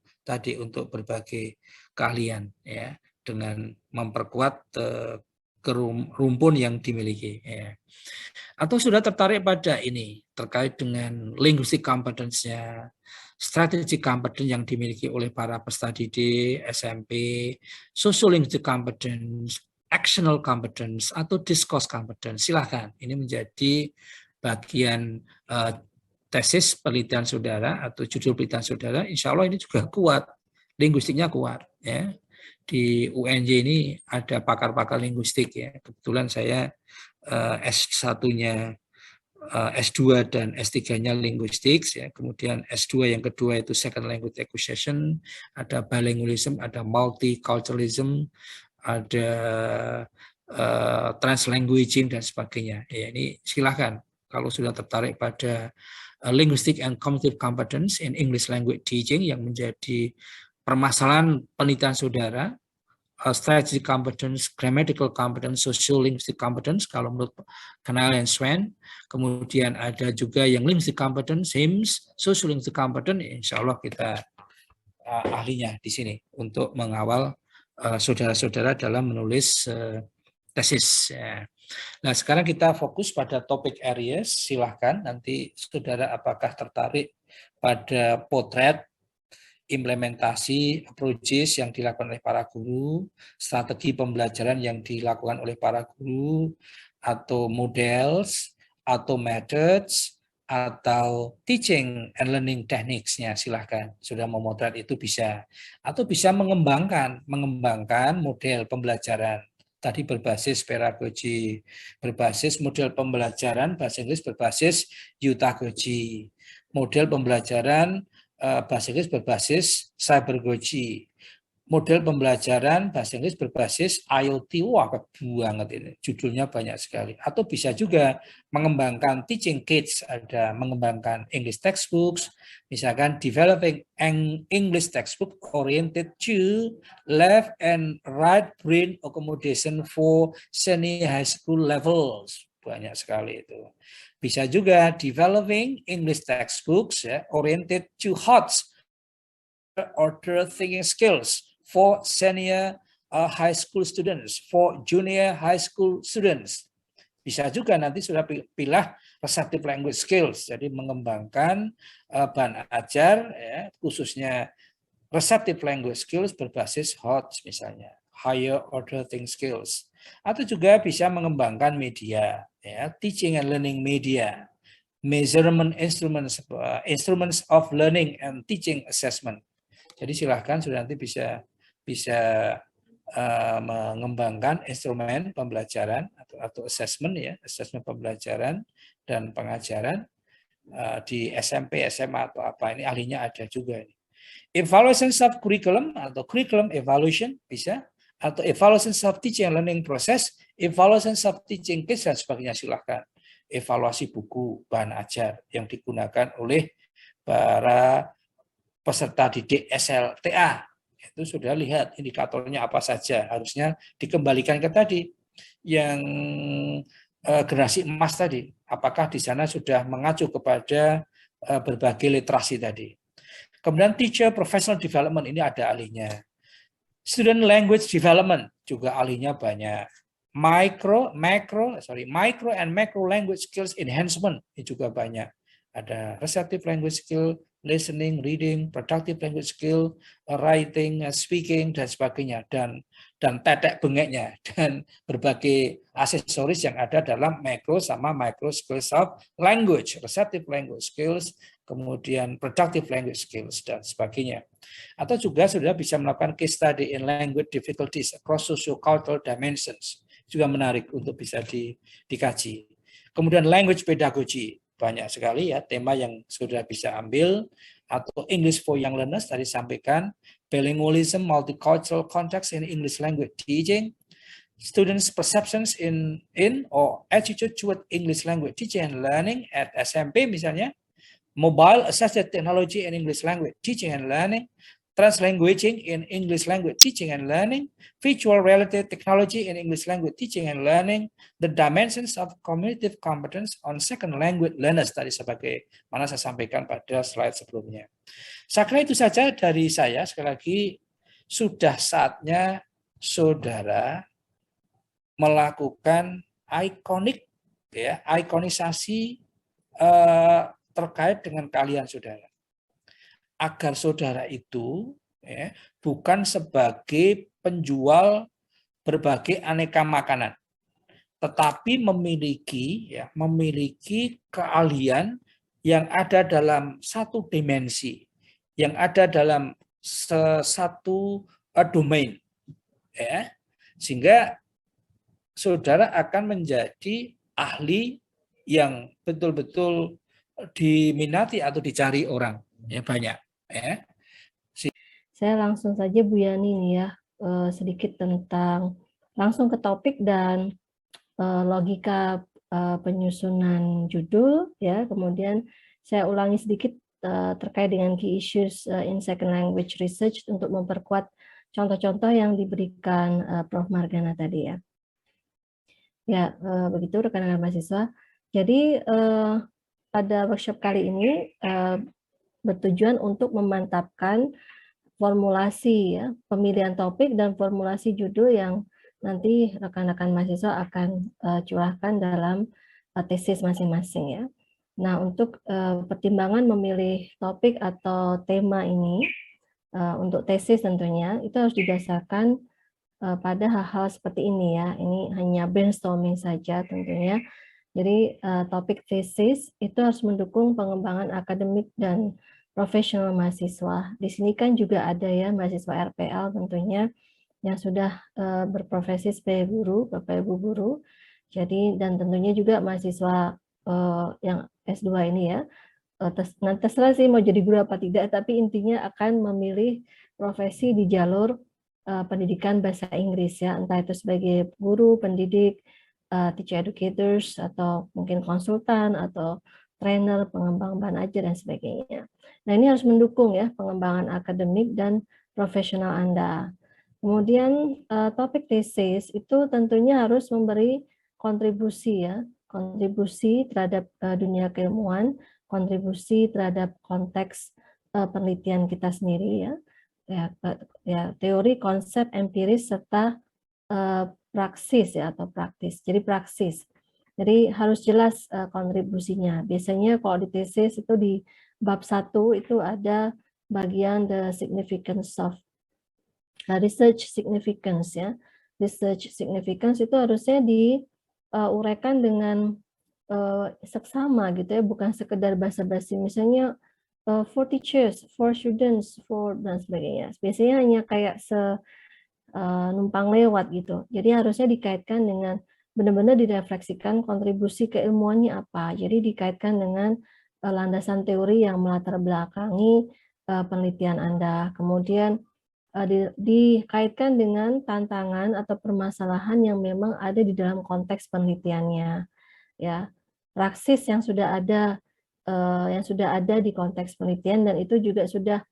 berbagai keahlian, ya, dengan memperkuat rumpun yang dimiliki. Ya. Atau sudah tertarik pada ini terkait dengan linguistic competence-nya, strategic competence yang dimiliki oleh para peserta didik SMP, sociolinguistic competence, actional competence, atau discourse competence. Silahkan, ini menjadi bagian tesis penelitian saudara atau judul penelitian saudara. Insya Allah ini juga kuat, linguistiknya kuat, ya. Di UNJ ini ada pakar-pakar linguistik, ya. Kebetulan saya S1-nya S2 dan S3-nya linguistik, ya. Kemudian S2 yang kedua itu second language acquisition, ada bilingualism, ada multiculturalism, ada translanguaging dan sebagainya. Ya, ini silahkan kalau sudah tertarik pada linguistic and cognitive competence in English language teaching yang menjadi permasalahan penelitian saudara, strategic competence, grammatical competence, social linguistic competence kalau menurut Canal and Swan. Kemudian ada juga yang linguistic competence, HIMSS, social linguistic competence. Insya Allah kita ahlinya di sini untuk mengawal saudara-saudara dalam menulis tesis. Ya. Nah, sekarang kita fokus pada topik areas. Silahkan nanti saudara apakah tertarik pada potret, implementasi approaches yang dilakukan oleh para guru, strategi pembelajaran yang dilakukan oleh para guru, atau models, atau methods, atau teaching and learning techniques-nya, silahkan. Sudah memotret itu bisa. Atau bisa mengembangkan model pembelajaran. Tadi berbasis pedagogi, berbasis model pembelajaran bahasa Inggris berbasis Utagogi, model pembelajaran bahasa Inggris berbasis cybergogy, model pembelajaran bahasa Inggris berbasis IoT. Wah, banget ini. Judulnya banyak sekali. Atau bisa juga mengembangkan teaching kids, ada mengembangkan English textbooks, misalkan developing English textbook oriented to left and right brain accommodation for senior high school levels. Banyak sekali itu. Bisa juga developing English textbooks oriented to hot order thinking skills for senior high school students, for junior high school students. Bisa juga nanti sudah pilih receptive language skills, jadi mengembangkan bahan ajar khususnya receptive language skills berbasis HOTS misalnya, higher order thinking skills. Atau juga bisa mengembangkan media, teaching and learning media, measurement instruments, instruments of learning and teaching assessment. Jadi silahkan sudah nanti bisa mengembangkan instrumen pembelajaran atau assessment assessment pembelajaran dan pengajaran di SMP, SMA atau apa, ini ahlinya ada juga ini. Evaluation of curriculum atau curriculum evaluation bisa, atau evaluation of teaching and learning process, evaluation of teaching kids dan sebagainya, silahkan. Evaluasi buku, bahan ajar yang digunakan oleh para peserta didik SLTA. Itu sudah lihat indikatornya apa saja, harusnya dikembalikan ke tadi yang generasi emas tadi. Apakah di sana sudah mengacu kepada berbagai literasi tadi. Kemudian teacher professional development, ini ada ahlinya. Student language development juga ahlinya banyak. Micro and macro language skills enhancement, ini juga banyak. Ada receptive language skill, listening, reading, productive language skill, writing, speaking, dan sebagainya, dan tetek bengeknya, dan berbagai aksesoris yang ada dalam macro sama micro skills of language, receptive language skills, kemudian productive language skills, dan sebagainya. Atau juga sudah bisa melakukan case study in language difficulties across socio-cultural dimensions, juga menarik untuk bisa dikaji. Kemudian language pedagogy, banyak sekali tema yang sudah bisa ambil, atau English for Young Learners tadi sampaikan, bilingualism, multicultural context in English language teaching, students' perceptions in or attitude toward English language teaching and learning at SMP misalnya, mobile assisted technology in English language teaching and learning, translanguaging in English language teaching and learning, virtual reality technology in English language teaching and learning, the dimensions of cognitive competence on second language learners tadi sebagai mana saya sampaikan pada slide sebelumnya. Saya kira itu saja dari saya. Sekali lagi sudah saatnya saudara melakukan ikonisasi terkait dengan kalian saudara. Agar saudara itu bukan sebagai penjual berbagai aneka makanan, tetapi memiliki keahlian yang ada dalam satu dimensi, yang ada dalam satu domain, sehingga saudara akan menjadi ahli yang betul-betul diminati atau dicari orang, banyak. Saya langsung saja Bu Yani nih ya, sedikit tentang langsung ke topik dan logika penyusunan judul ya. Kemudian saya ulangi sedikit terkait dengan key issues in second language research untuk memperkuat contoh-contoh yang diberikan Prof. Margana tadi ya. Ya, begitu rekan-rekan mahasiswa. Jadi pada workshop kali ini bertujuan untuk memantapkan formulasi ya, pemilihan topik dan formulasi judul yang nanti rekan-rekan mahasiswa akan curahkan dalam tesis masing-masing ya. Nah, untuk pertimbangan memilih topik atau tema ini untuk tesis tentunya itu harus didasarkan pada hal-hal seperti ini ya. Ini hanya brainstorming saja tentunya. Jadi topik tesis itu harus mendukung pengembangan akademik dan profesional mahasiswa. Di sini kan juga ada ya mahasiswa RPL tentunya yang sudah berprofesi sebagai guru, Bapak Ibu guru. Jadi dan tentunya juga mahasiswa yang S2 ini ya. Nanti terserah sih mau jadi guru apa tidak, tapi intinya akan memilih profesi di jalur pendidikan bahasa Inggris ya, entah itu sebagai guru, pendidik, teacher educators, atau mungkin konsultan, atau trainer, pengembang bahan ajar, dan sebagainya. Nah, ini harus mendukung ya pengembangan akademik dan profesional Anda. Kemudian topik tesis itu tentunya harus memberi kontribusi ya, kontribusi terhadap dunia keilmuan, kontribusi terhadap konteks penelitian kita sendiri ya, teori, konsep, empiris serta praksis ya atau praktis. Jadi praksis. Jadi harus jelas kontribusinya. Biasanya kalau di tesis itu di bab 1 itu ada bagian the significance of research significance ya. Research significance itu harusnya diuraikan dengan seksama gitu ya, bukan sekedar basa-basi. Misalnya for teachers, for students, for dan sebagainya. Biasanya hanya kayak numpang lewat gitu. Jadi harusnya dikaitkan dengan benar-benar direfleksikan kontribusi keilmuannya apa. Jadi dikaitkan dengan landasan teori yang melatar belakangi penelitian Anda. Kemudian dikaitkan dengan tantangan atau permasalahan yang memang ada di dalam konteks penelitiannya. Ya, praksis yang sudah ada di konteks penelitian dan itu juga sudah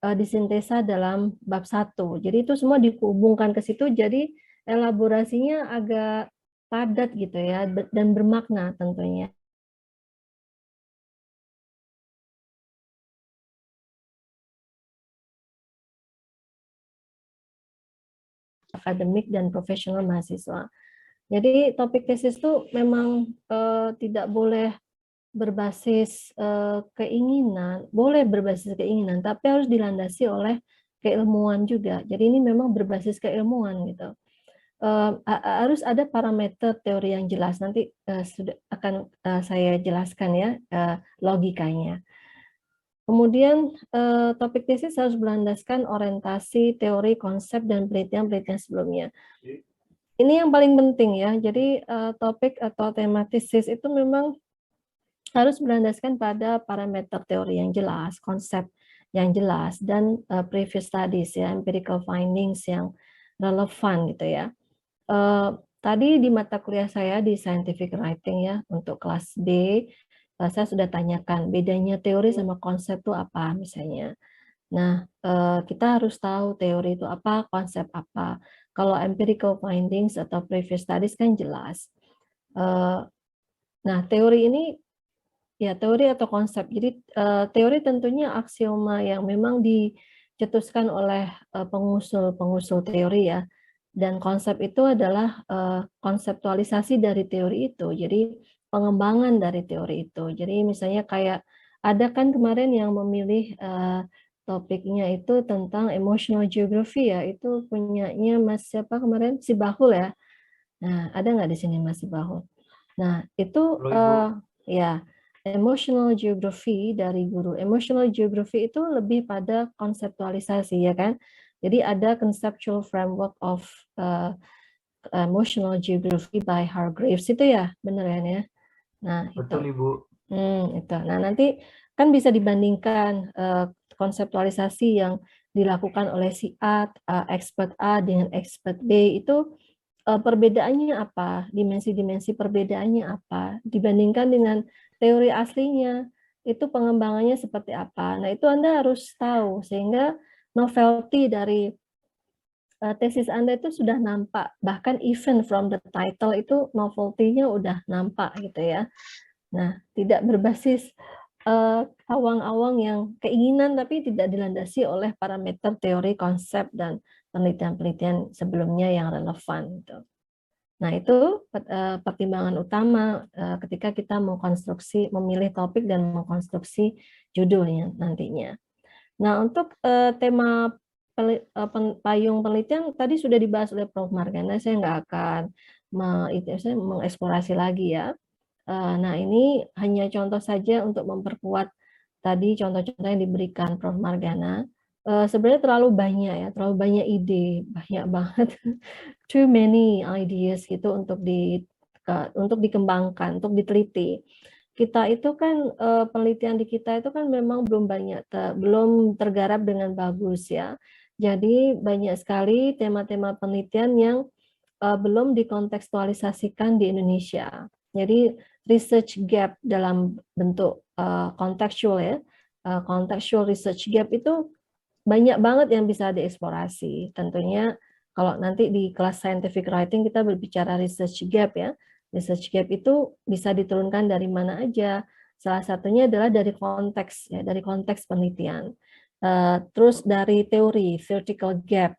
disintesa dalam bab 1. Jadi itu semua dihubungkan ke situ, jadi elaborasinya agak padat gitu ya, dan bermakna tentunya. Akademik dan profesional mahasiswa. Jadi topik tesis itu memang tidak boleh berbasis keinginan, boleh berbasis keinginan, tapi harus dilandasi oleh keilmuan juga. Jadi ini memang berbasis keilmuan gitu. Harus ada parameter teori yang jelas. Nanti sudah akan saya jelaskan ya logikanya. Kemudian topik tesis harus berlandaskan orientasi, teori, konsep, dan penelitian-penelitian sebelumnya. Ini yang paling penting ya. Jadi topik atau tema tesis itu memang harus berlandaskan pada parameter teori yang jelas, konsep yang jelas, dan previous studies ya, empirical findings yang relevan gitu ya. Tadi di mata kuliah saya di scientific writing ya untuk kelas B, saya sudah tanyakan bedanya teori sama konsep itu apa misalnya. Nah, kita harus tahu teori itu apa, konsep apa. Kalau empirical findings atau previous studies kan jelas. Nah, teori ini ya teori atau konsep. Jadi teori tentunya aksioma yang memang dicetuskan oleh pengusul teori ya. Dan konsep itu adalah konseptualisasi dari teori itu. Jadi pengembangan dari teori itu. Jadi misalnya kayak ada kan kemarin yang memilih topiknya itu tentang emotional geography ya. Itu punyanya Mas siapa kemarin? Si Bahul ya. Nah, ada nggak di sini Mas Si Bahul? Nah, itu ya emotional geography dari guru. Emotional geography itu lebih pada konseptualisasi ya kan. Jadi ada conceptual framework of emotional geography by Hargreaves itu ya, benar ya? Nah, betul itu. Ibu. Itu. Nah, nanti kan bisa dibandingkan konseptualisasi yang dilakukan oleh si expert A dengan expert B itu perbedaannya apa, dimensi-dimensi perbedaannya apa, dibandingkan dengan teori aslinya, itu pengembangannya seperti apa. Nah, itu Anda harus tahu, sehingga novelty dari tesis Anda itu sudah nampak, bahkan even from the title itu novelty-nya udah nampak gitu ya. Nah, tidak berbasis awang-awang yang keinginan tapi tidak dilandasi oleh parameter teori, konsep, dan penelitian-penelitian sebelumnya yang relevan gitu. Nah, itu pertimbangan utama ketika kita memilih topik dan mengkonstruksi judulnya nantinya. Nah, untuk tema payung penelitian tadi sudah dibahas oleh Prof. Margana, saya nggak akan mengeksplorasi lagi ya. Nah, ini hanya contoh saja untuk memperkuat tadi contoh-contoh yang diberikan Prof. Margana. Sebenarnya terlalu banyak ide, banyak banget, too many ideas gitu untuk dikembangkan, untuk diteliti. Kita itu kan penelitian di kita itu kan memang belum tergarap dengan bagus ya. Jadi banyak sekali tema-tema penelitian yang belum dikontekstualisasikan di Indonesia. Jadi research gap dalam bentuk kontekstual ya, contextual research gap itu banyak banget yang bisa dieksplorasi. Tentunya kalau nanti di kelas scientific writing kita berbicara research gap ya. Research gap itu bisa diturunkan dari mana aja. Salah satunya adalah dari konteks ya, dari konteks penelitian. Terus dari teori, theoretical gap.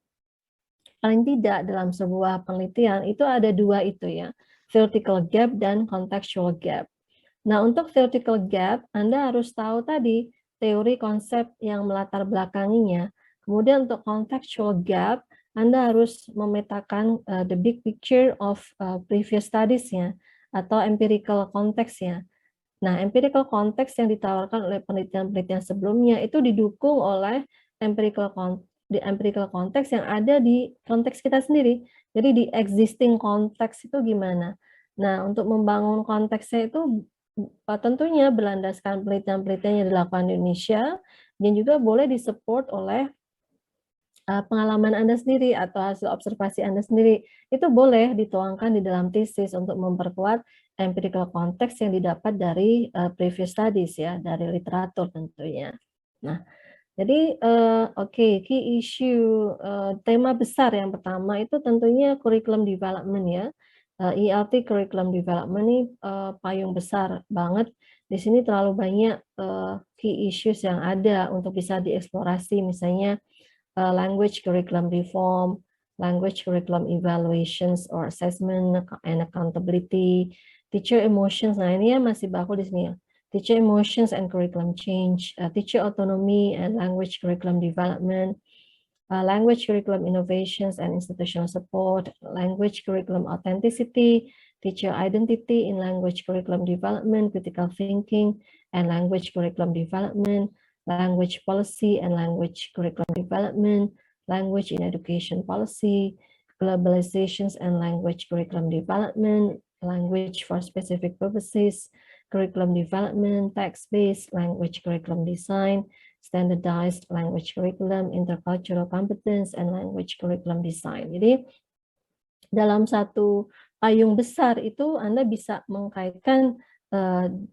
Paling tidak dalam sebuah penelitian itu ada dua itu ya, theoretical gap dan contextual gap. Nah, untuk theoretical gap, Anda harus tahu tadi teori konsep yang melatar belakanginya. Kemudian untuk contextual gap, Anda harus memetakan the big picture of previous studies-nya atau empirical context-nya. Nah, empirical context yang ditawarkan oleh penelitian-penelitian sebelumnya itu didukung oleh empirical context yang ada di konteks kita sendiri. Jadi di existing context itu gimana? Nah, untuk membangun konteksnya itu tentunya berlandaskan penelitian-penelitian yang dilakukan di Indonesia dan juga boleh disupport oleh pengalaman Anda sendiri atau hasil observasi Anda sendiri. Itu boleh dituangkan di dalam tesis untuk memperkuat empirical context yang didapat dari previous studies ya, dari literatur tentunya. Nah, jadi key issue tema besar yang pertama itu tentunya curriculum development ya. ELT curriculum development ini payung besar banget. Di sini terlalu banyak key issues yang ada untuk bisa dieksplorasi, misalnya language curriculum reform, language curriculum evaluations or assessment and accountability, teacher emotions. Nah, ini ya masih baku di sini ya. Teacher emotions and curriculum change, teacher autonomy and language curriculum development, language curriculum innovations and institutional support, language curriculum authenticity, teacher identity in language curriculum development, critical thinking, and language curriculum development, language policy and language curriculum development, language in education policy, globalizations and language curriculum development, language for specific purposes, curriculum development, text-based language curriculum design, standardized language curriculum, intercultural competence, and language curriculum design. Jadi dalam satu payung besar itu Anda bisa mengkaitkan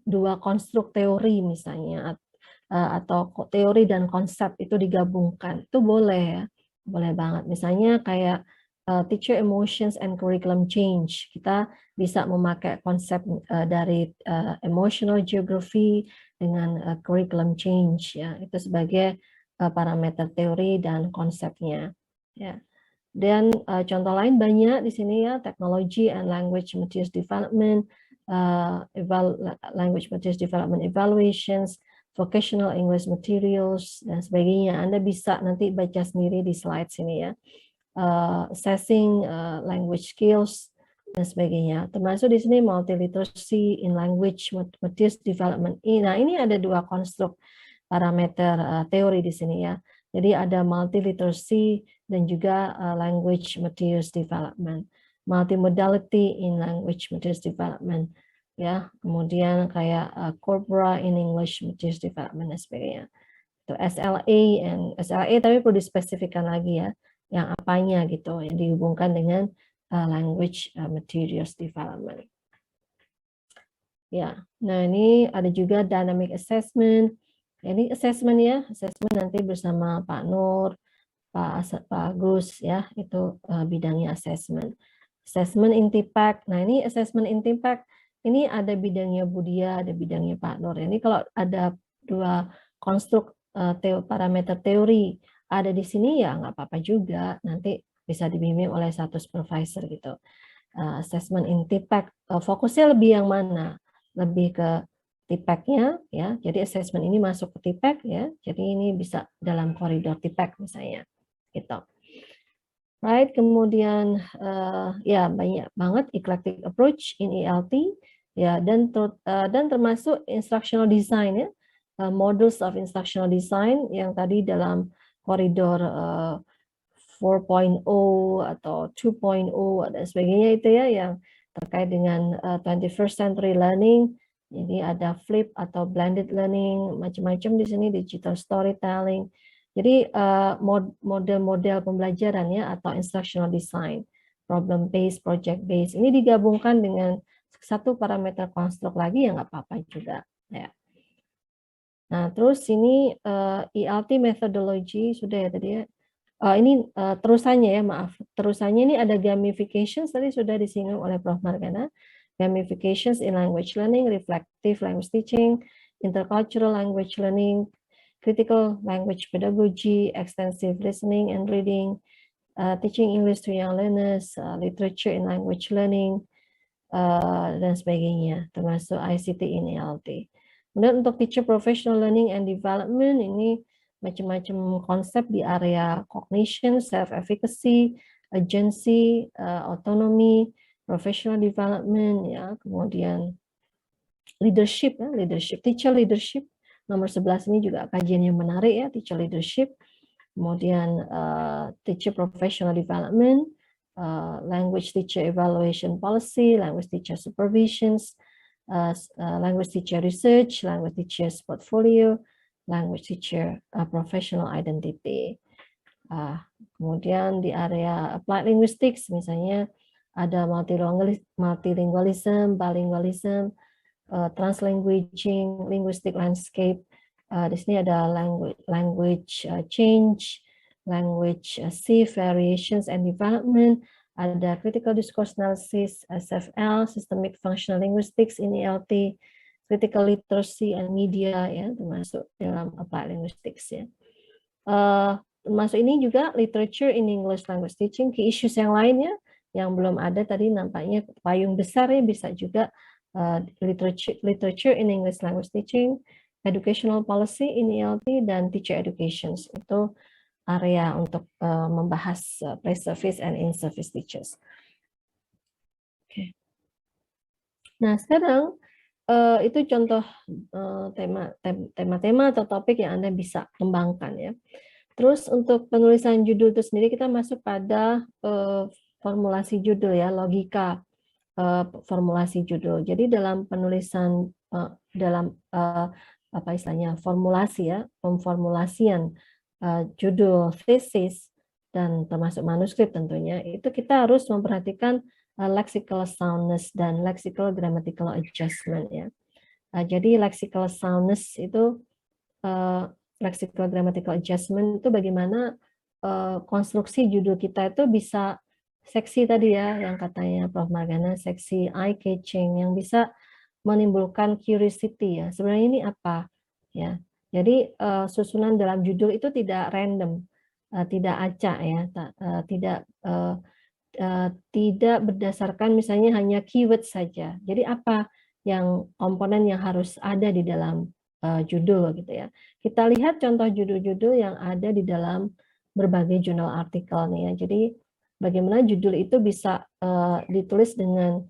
dua konstruk teori misalnya, atau teori dan konsep itu digabungkan. Itu boleh ya, boleh banget. Misalnya kayak teacher emotions and curriculum change. Kita bisa memakai konsep dari emotional geography dengan curriculum change ya, itu sebagai parameter teori dan konsepnya ya. Dan contoh lain banyak di sini ya, technology and language materials development, language materials development evaluations, vocational English materials dan sebagainya. Anda bisa nanti baca sendiri di slide sini ya. Assessing language skills dan sebagainya. Termasuk di sini multiliteracy in language materials development. Nah, ini ada dua konstruk parameter teori di sini ya. Jadi ada multiliteracy dan juga language materials development. Multimodality in language materials development. Ya, kemudian kayak corpora in English materials development dan sebagainya. Itu SLA tapi perlu dispesifikkan lagi ya, yang apanya gitu, yang dihubungkan dengan language materials development. Ya, nah ini ada juga dynamic assessment. Ini assessment ya, assessment nanti bersama Pak Nur, Pak Agus ya, itu bidangnya assessment. Assessment Intipak. Nah, ini assessment Intipak ini ada bidangnya Budia, ada bidangnya Pak Nur. Ini kalau ada dua konstruk parameter teori ada di sini ya nggak apa-apa juga, nanti bisa dibimbing oleh satu supervisor gitu. Assessment Intipak fokusnya lebih yang mana? Lebih ke TPAC-nya ya. Jadi assessment ini masuk ke TPAC ya. Jadi ini bisa dalam koridor TPAC misalnya. Gitu. Right, kemudian ya banyak banget eclectic approach in ELT ya, dan termasuk instructional design ya, models of instructional design yang tadi dalam koridor 4.0 atau 2.0 dan sebagainya itu ya, yang terkait dengan 21st century learning. Jadi ada flip atau blended learning, macam-macam di sini, digital storytelling. Jadi model-model pembelajaran ya, atau instructional design, problem based, project based, ini digabungkan dengan satu parameter konstruk lagi, ya nggak apa-apa juga ya. Nah, terus ini ELT methodology sudah ya tadi ya. Ini terusannya ya, maaf. Terusannya ini ada gamifications, tadi sudah disinggung oleh Prof. Margana. Gamifications in language learning, reflective language teaching, intercultural language learning, critical language pedagogy, extensive listening and reading, teaching English to young learners, literature in language learning, dan sebagainya, termasuk ICT in ELT. Kemudian untuk teacher professional learning and development, ini macam-macam konsep di area cognition, self-efficacy, agency, autonomy, professional development, ya, kemudian leadership, ya, teacher leadership, nomor 11 ini juga kajian yang menarik ya, teacher leadership, kemudian teacher professional development, language teacher evaluation policy, language teacher supervisions, language teacher research, language teacher's portfolio, language teacher professional identity. Kemudian di area applied linguistics misalnya ada multilingualism, bilingualism, translanguaging, linguistic landscape. Di sini ada language change, language shift, variations and development, ada critical discourse analysis, SFL, systemic functional linguistics in ELT, critical literacy and media ya, termasuk dalam applied linguistics ya. Termasuk ini juga literature in English language teaching, key issues yang lainnya yang belum ada tadi nampaknya payung besar ya, bisa juga literature in English language teaching, educational policy in ELT, dan teacher education. Itu area untuk membahas pre-service and in-service teachers. Oke. Nah, sekarang itu contoh tema-tema atau topik yang Anda bisa kembangkan ya. Terus untuk penulisan judul itu sendiri kita masuk pada formulasi judul ya, logika formulasi judul. Jadi dalam penulisan apa istilahnya formulasi ya, pemformulasian judul thesis dan termasuk manuskrip tentunya, itu kita harus memperhatikan lexical soundness dan lexical grammatical adjustment ya. Jadi lexical soundness itu lexical grammatical adjustment itu bagaimana konstruksi judul kita itu bisa seksi tadi ya, yang katanya Prof. Margana, seksi eye-catching, yang bisa menimbulkan curiosity ya. Sebenarnya ini apa? Ya, jadi susunan dalam judul itu tidak random, tidak acak ya, tidak berdasarkan misalnya hanya keyword saja. Jadi apa yang komponen yang harus ada di dalam judul gitu ya. Kita lihat contoh judul-judul yang ada di dalam berbagai jurnal artikel nih ya. Jadi bagaimana judul itu bisa ditulis dengan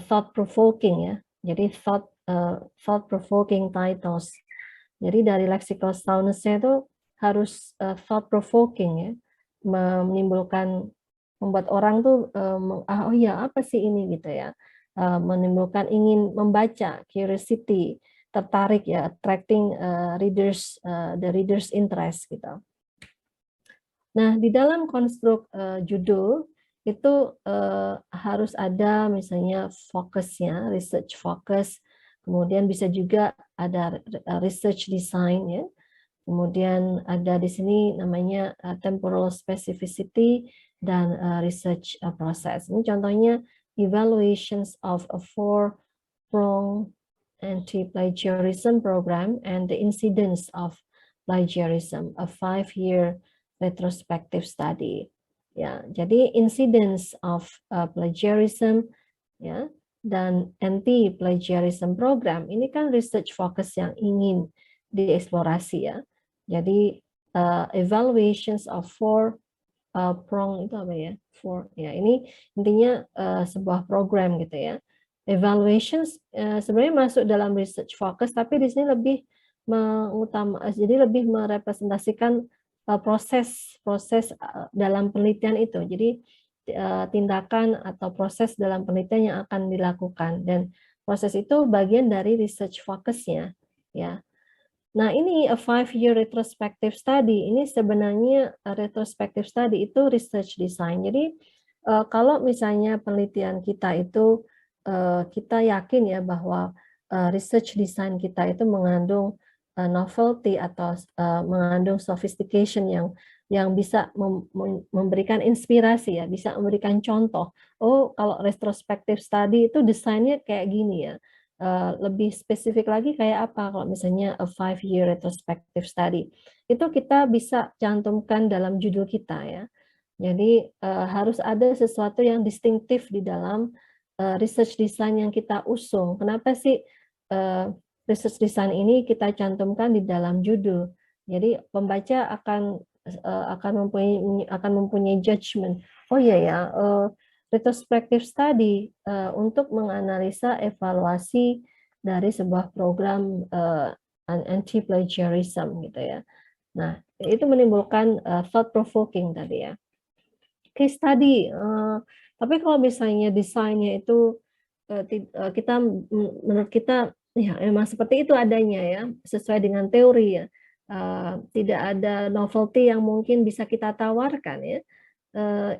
thought provoking ya. Jadi thought provoking titles. Jadi dari lexical soundness-nya itu harus thought provoking ya, menimbulkan, membuat orang tuh oh iya apa sih ini gitu ya, menimbulkan ingin membaca, curiosity, tertarik ya, attracting the readers interest gitu. Nah, di dalam konstruk judul itu harus ada misalnya fokusnya, research focus, kemudian bisa juga ada research design ya, Kemudian ada di sini namanya temporal specificity dan research process. Ini contohnya evaluations of a four-pronged anti-plagiarism program and the incidence of plagiarism, a 5-year retrospective study. Ya, jadi incidence of plagiarism, ya, dan anti-plagiarism program ini kan research focus yang ingin dieksplorasi ya. Jadi evaluations of prong itu apa ya? Ya ini intinya sebuah program gitu ya. Evaluations sebenarnya masuk dalam research focus, tapi di sini lebih jadi lebih merepresentasikan proses dalam penelitian itu. Jadi tindakan atau proses dalam penelitian yang akan dilakukan, dan proses itu bagian dari research focusnya ya. Nah, ini a 5-year retrospective study. Ini sebenarnya retrospective study itu research design. Jadi kalau misalnya penelitian kita itu kita yakin ya bahwa research design kita itu mengandung novelty atau mengandung sophistication yang bisa memberikan inspirasi ya, bisa memberikan contoh. Oh, kalau retrospective study itu desainnya kayak gini ya. Lebih spesifik lagi kayak apa kalau misalnya a 5-year retrospective study. Itu kita bisa cantumkan dalam judul kita ya. Jadi harus ada sesuatu yang distinktif di dalam research design yang kita usung. Kenapa sih research design ini kita cantumkan di dalam judul? Jadi pembaca akan mempunyai judgment. Oh iya ya, retrospective study untuk menganalisa evaluasi dari sebuah program anti-plagiarism gitu ya. Nah, itu menimbulkan thought provoking tadi ya. Case study, tapi kalau misalnya desainnya itu kita menurut kita ya memang seperti itu adanya ya, sesuai dengan teori ya. Tidak ada novelty yang mungkin bisa kita tawarkan ya.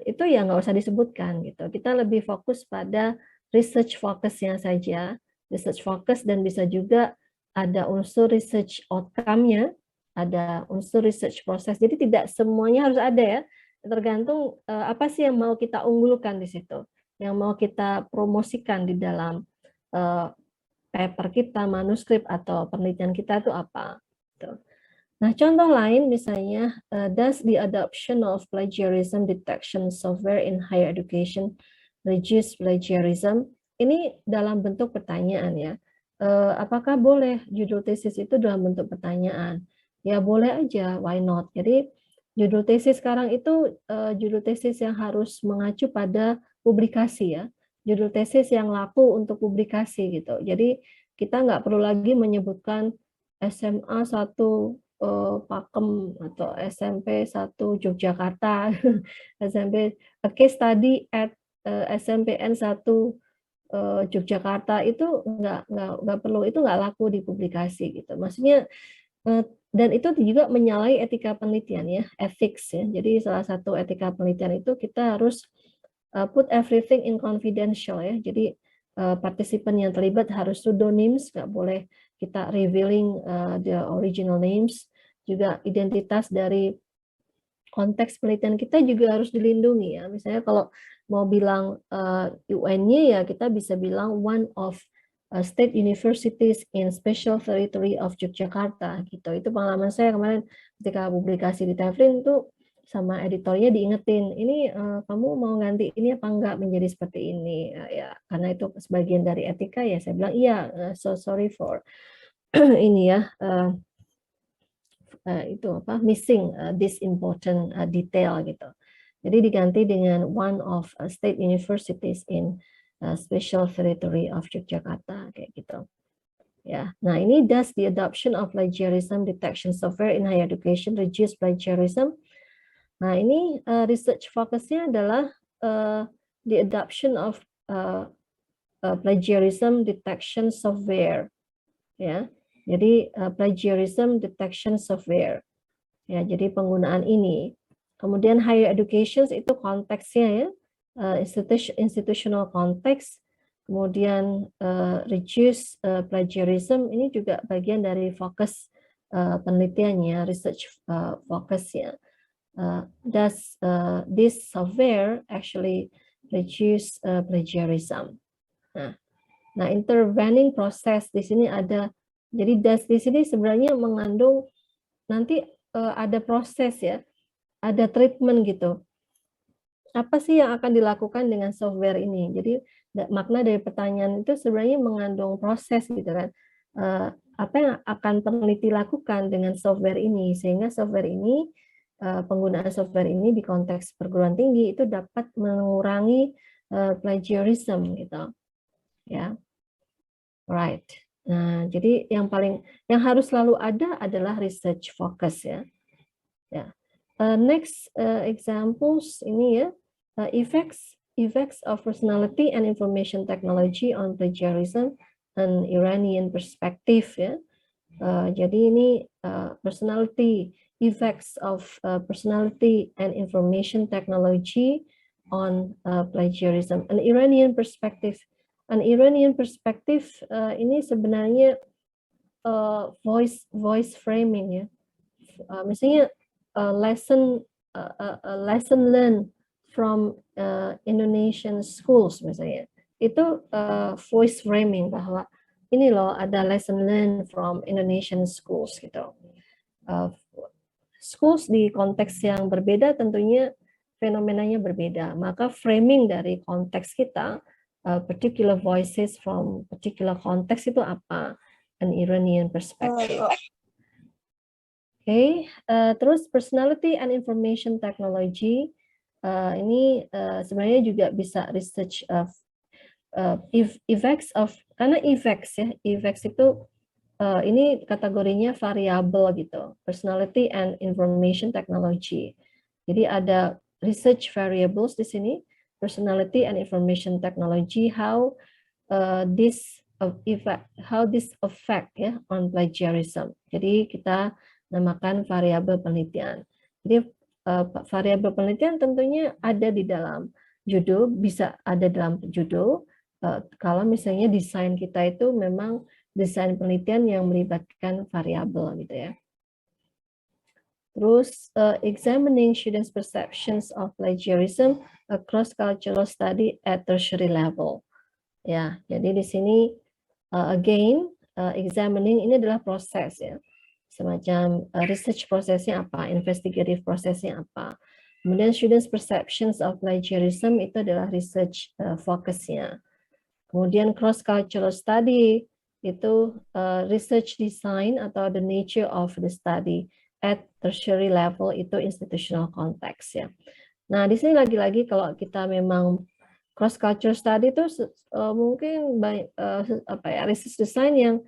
Itu ya nggak usah disebutkan gitu. Kita lebih fokus pada research focusnya saja, research focus, dan bisa juga ada unsur research outcome-nya, ada unsur research proses. Jadi tidak semuanya harus ada ya. Tergantung apa sih yang mau kita unggulkan di situ, yang mau kita promosikan di dalam paper kita, manuskrip atau penelitian kita itu apa. Gitu. Nah, contoh lain misalnya, does the adoption of plagiarism detection software in higher education reduce plagiarism? Ini dalam bentuk pertanyaan ya. Apakah boleh judul tesis itu dalam bentuk pertanyaan? Ya boleh aja, why not? Jadi judul tesis sekarang itu judul tesis yang harus mengacu pada publikasi ya. Judul tesis yang laku untuk publikasi gitu. Jadi kita nggak perlu lagi menyebutkan SMA 1 Pakem atau SMP 1 Yogyakarta, SMP case study at SMPN 1 Yogyakarta itu nggak perlu, itu nggak laku di publikasi gitu. Maksudnya dan itu juga menyalahi etika penelitian ya, ethics ya. Jadi salah satu etika penelitian itu kita harus put everything in confidential ya. Jadi partisipan yang terlibat harus pseudonyms, nggak boleh kita revealing the original names. Juga identitas dari konteks penelitian kita juga harus dilindungi ya. Misalnya kalau mau bilang UN-nya ya kita bisa bilang one of state universities in special territory of Yogyakarta gitu. Itu pengalaman saya kemarin ketika publikasi di Tevrin itu sama editornya diingetin, ini kamu mau ganti ini apa enggak menjadi seperti ini ya, karena itu sebagian dari etika ya. Saya bilang iya, so sorry for ini ya, itu apa, missing this important detail gitu. Jadi diganti dengan one of state universities in special territory of Yogyakarta kayak gitu. Ya, nah ini does the adoption of plagiarism detection software in higher education reduce plagiarism? Nah ini research fokusnya adalah the adoption of plagiarism detection software. Ya, jadi plagiarism detection software. Ya, jadi penggunaan ini. Kemudian higher education itu konteksnya ya, institutional konteks. Kemudian reduce plagiarism ini juga bagian dari fokus penelitiannya, research focusnya. Does this software actually reduce plagiarism? Nah, intervening process di sini ada, jadi does di sini sebenarnya mengandung nanti ada proses ya, ada treatment gitu. Apa sih yang akan dilakukan dengan software ini? Jadi makna dari pertanyaan itu sebenarnya mengandung proses gitu kan. Apa yang akan peneliti lakukan dengan software ini sehingga software ini, penggunaan software ini di konteks perguruan tinggi itu dapat mengurangi plagiarism gitu ya. Right. Nah, jadi yang harus selalu ada adalah research focus ya. Ya. Next examples ini ya, effects of personality and information technology on plagiarism and Iranian perspective ya. Jadi ini effects of personality and information technology on plagiarism and Iranian perspective. An Iranian perspective ini sebenarnya voice framing ya. Misalnya lesson learned from Indonesian schools misalnya, itu voice framing bahwa ini loh ada lesson learned from Indonesian schools gitu. Schools di konteks yang berbeda tentunya fenomenanya berbeda, maka framing dari konteks kita, particular voices from particular context itu apa? An Iranian perspective. Okay, terus personality and information technology ini sebenarnya juga bisa research effects of, karena effects ya, effects itu ini kategorinya variabel gitu, personality and information technology. Jadi ada research variables di sini, personality and information technology, how this affect ya on plagiarism. Jadi kita namakan variabel penelitian. Jadi variabel penelitian tentunya ada di dalam judul, bisa ada dalam judul. Kalau misalnya desain kita itu memang desain penelitian yang melibatkan variabel gitu ya. Terus examining students' perceptions of plagiarism across cultural study at tertiary level. Ya, jadi di sini again examining ini adalah proses ya. Semacam research prosesnya apa, investigative prosesnya apa. Kemudian students perceptions of plagiarism itu adalah research fokusnya. Kemudian cross cultural study itu research design atau the nature of the study at tertiary level itu institutional context ya. Nah, di sini lagi-lagi kalau kita memang cross cultural study itu mungkin research design yang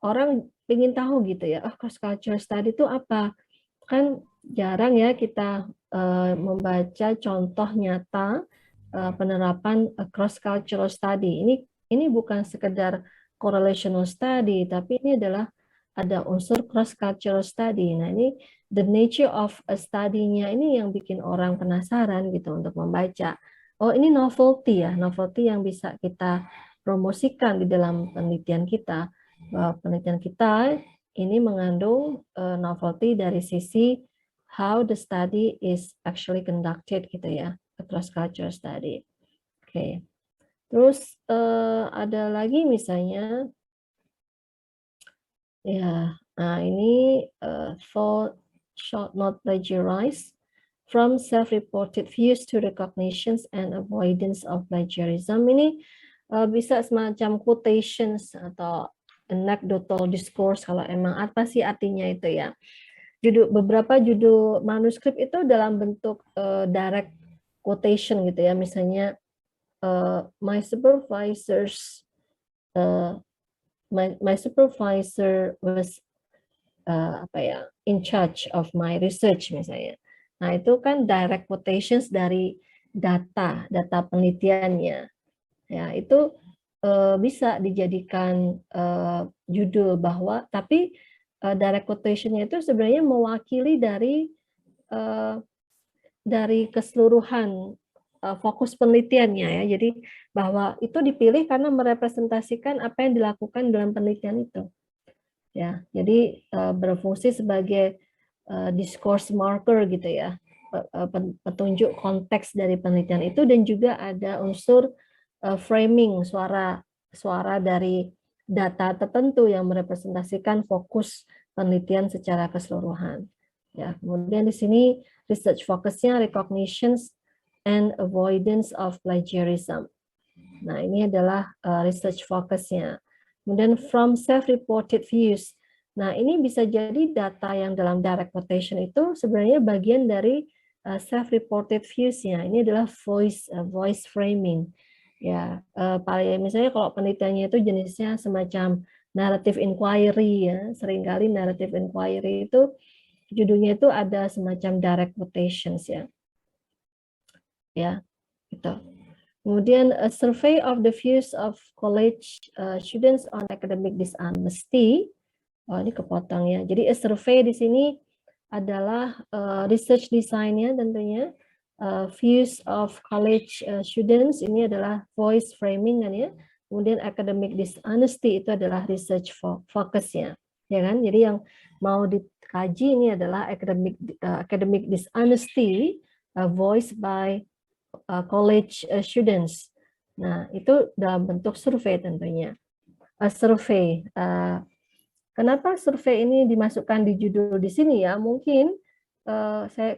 orang ingin tahu gitu ya, cross cultural study itu apa? Kan jarang ya kita membaca contoh nyata penerapan cross cultural study. Ini bukan sekedar correlational study, tapi ini adalah ada unsur cross cultural study. Nah, ini the nature of a study-nya ini yang bikin orang penasaran gitu untuk membaca. Oh, ini novelty ya, novelty yang bisa kita promosikan di dalam penelitian kita. Penelitian kita ini mengandung novelty dari sisi how the study is actually conducted gitu ya, cross cultural study. Oke. Terus ada lagi misalnya ya, nah ini for short not plagiarize from self-reported views to recognitions and avoidance of plagiarism. Ini bisa semacam quotations atau anecdotal discourse, kalau emang apa sih artinya itu ya. Beberapa judul manuskrip itu dalam bentuk direct quotation gitu ya, misalnya my supervisor was in charge of my research misalnya. Nah, itu kan direct quotations dari data penelitiannya. Ya, itu bisa dijadikan judul bahwa, tapi direct quotation-nya itu sebenarnya mewakili dari keseluruhan fokus penelitiannya ya. Jadi bahwa itu dipilih karena merepresentasikan apa yang dilakukan dalam penelitian itu. ya. Jadi berfungsi sebagai discourse marker gitu ya, petunjuk konteks dari penelitian itu, dan juga ada unsur framing, suara dari data tertentu yang merepresentasikan fokus penelitian secara keseluruhan. Ya, kemudian di sini research fokusnya recognitions and avoidance of plagiarism. Nah, ini adalah research fokusnya. Kemudian from self-reported views. Nah, ini bisa jadi data yang dalam direct quotation itu sebenarnya bagian dari self-reported views-nya. Ini adalah voice framing. Ya, misalnya kalau penelitiannya itu jenisnya semacam narrative inquiry ya, seringkali narrative inquiry itu judulnya itu ada semacam direct quotations ya. Ya, gitu. Kemudian a survey of the views of college students on academic dishonesty. Oh, ini kepotong ya. Jadi a survey di sini adalah research design-nya tentunya. Views of college students ini adalah voice framing kan ya. Kemudian academic dishonesty itu adalah research focus-nya. Ya kan? Jadi yang mau dikaji ini adalah academic dishonesty voiced by college students. Nah, itu dalam bentuk survei tentunya. Survei. Kenapa survei ini dimasukkan di judul di sini ya? Mungkin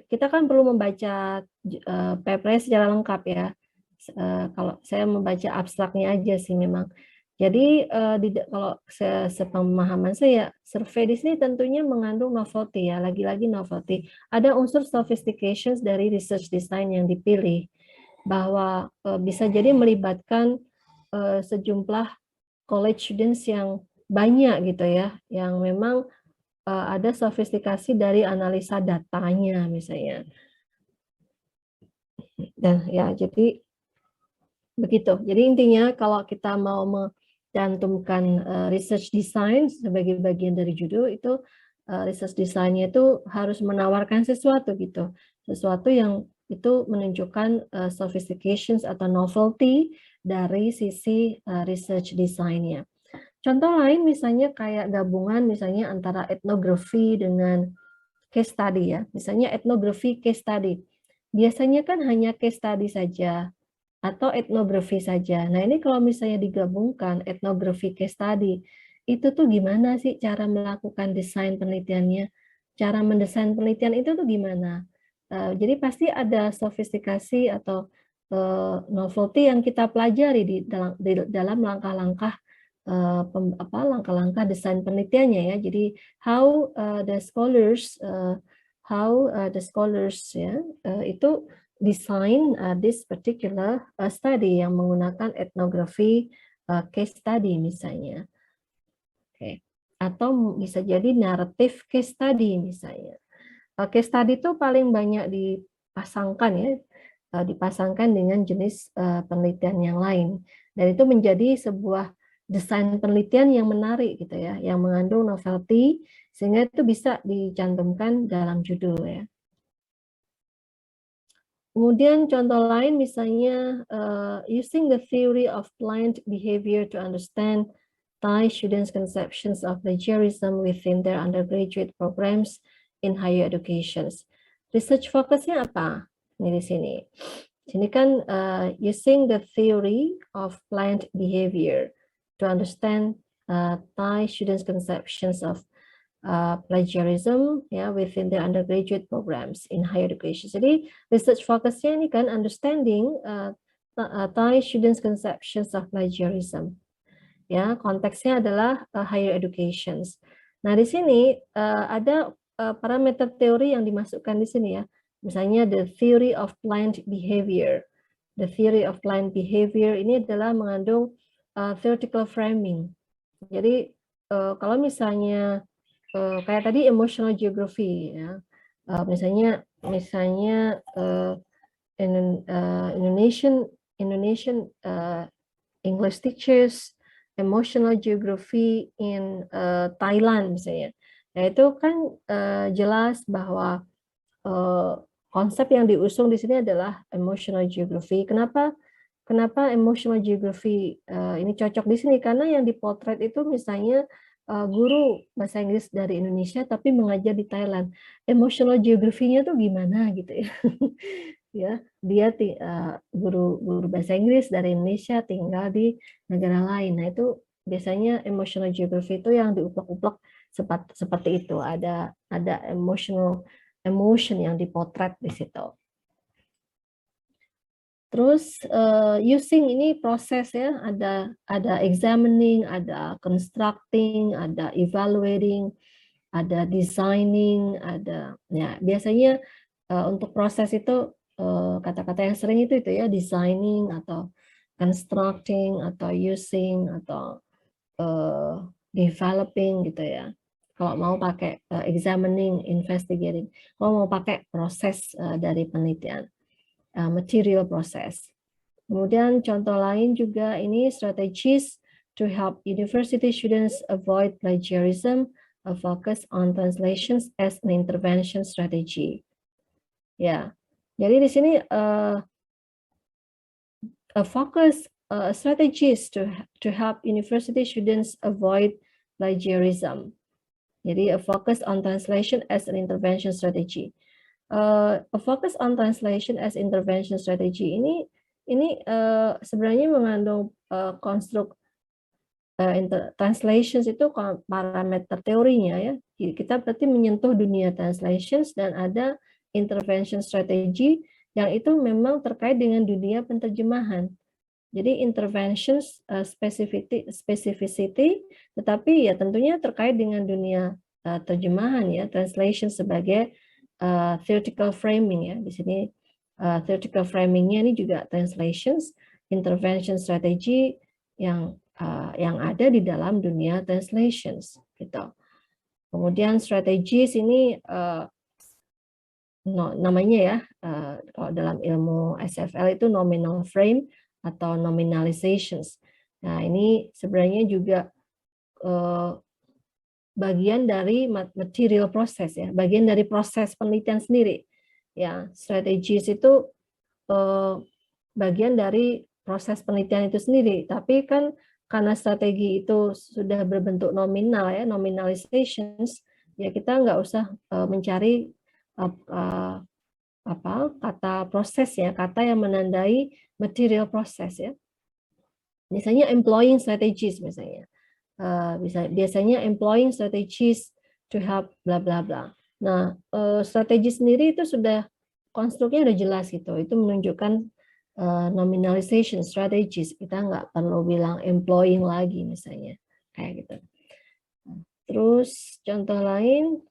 kita kan perlu membaca papernya secara lengkap ya. Kalau saya membaca abstraknya aja sih memang. Jadi kalau sepemahaman saya, survei di sini tentunya mengandung novelty ya, lagi-lagi novelty. Ada unsur sophistications dari research design yang dipilih, bahwa bisa jadi melibatkan sejumlah college students yang banyak gitu ya, yang memang ada sofistikasi dari analisa datanya misalnya. Dan ya jadi begitu. Jadi intinya kalau kita mau mencantumkan research design sebagai bagian dari judul itu, research design-nya itu harus menawarkan sesuatu gitu, sesuatu yang itu menunjukkan sophistications atau novelty dari sisi research design-nya. Contoh lain misalnya kayak gabungan misalnya antara etnografi dengan case study ya. Misalnya etnografi case study. Biasanya kan hanya case study saja atau etnografi saja. Nah, ini kalau misalnya digabungkan etnografi case study, itu tuh gimana sih cara melakukan desain penelitiannya? Cara mendesain penelitian itu tuh gimana? Jadi pasti ada sofistikasi atau novelty yang kita pelajari di dalam langkah-langkah langkah-langkah desain penelitiannya ya. Jadi how the scholars ya itu design this particular study yang menggunakan etnografi case study misalnya. Oke. Atau bisa jadi narrative case study misalnya. Case study itu paling banyak dipasangkan ya, dipasangkan dengan jenis penelitian yang lain, dan itu menjadi sebuah desain penelitian yang menarik gitu ya, yang mengandung novelty sehingga itu bisa dicantumkan dalam judul ya. Kemudian contoh lain misalnya using the theory of blind behavior to understand Thai students' conceptions of plagiarism within their undergraduate programs in higher education. Research fokusnya apa? Ini di sini. Sini kan using the theory of blind behavior to understand Thai students' conceptions of plagiarism ya within the undergraduate programs in higher education. Jadi research fokusnya ini kan understanding Thai students' conceptions of plagiarism. Ya, konteksnya adalah higher education. Nah, di sini ada parameter teori yang dimasukkan di sini ya. Misalnya the theory of blind behavior. The theory of blind behavior ini adalah mengandung theoretical framing. Jadi kalau misalnya kayak tadi emotional geography ya. Misalnya Indonesian English teachers emotional geography in Thailand misalnya. Nah, itu kan jelas bahwa konsep yang diusung di sini adalah emotional geography. Kenapa emotional geography ini cocok di sini? Karena yang dipotret itu misalnya guru bahasa Inggris dari Indonesia tapi mengajar di Thailand. Emotional geography-nya tuh gimana gitu ya. Ya, dia guru bahasa Inggris dari Indonesia tinggal di negara lain. Nah, itu biasanya emotional geography itu yang diuplak-uplak seperti itu. Ada emotion yang dipotret di situ. Terus using ini proses ya, ada examining, ada constructing, ada evaluating, ada designing, ada ya biasanya untuk proses itu kata-kata yang sering itu ya, designing atau constructing atau using atau developing gitu ya. Kalau mau pakai examining, investigating, kalau mau pakai proses dari penelitian. Material process. Kemudian contoh lain juga ini strategies to help university students avoid plagiarism, a focus on translations as an intervention strategy. Ya, jadi di sini a focus strategies to help university students avoid plagiarism. Jadi a focus on translation as an intervention strategy. A focus on translation as intervention strategy ini sebenarnya mengandung konstruk translations itu parameter teorinya ya. Kita berarti menyentuh dunia translations dan ada intervention strategy yang itu memang terkait dengan dunia penterjemahan. Jadi interventions specificity, tetapi ya tentunya terkait dengan dunia terjemahan ya, translation sebagai theoretical framing ya. Di sini theoretical framingnya ini juga translations, intervention strategy yang ada di dalam dunia translations gitu. Kemudian strategies ini namanya ya, kalau dalam ilmu SFL itu nominal frame atau nominalizations. Nah ini sebenarnya juga bagian dari material proses ya, bagian dari proses penelitian sendiri. Ya, strategis itu bagian dari proses penelitian itu sendiri. Tapi kan karena strategi itu sudah berbentuk nominal ya, nominalizations, ya kita nggak usah mencari kata proses ya, kata yang menandai material proses ya. Misalnya employing strategies misalnya. Biasanya employing strategies to help bla bla bla. Nah, strategi sendiri itu sudah konstruknya udah jelas gitu. Itu menunjukkan nominalization strategies. Kita nggak perlu bilang employing lagi misalnya kayak gitu. Terus contoh lain,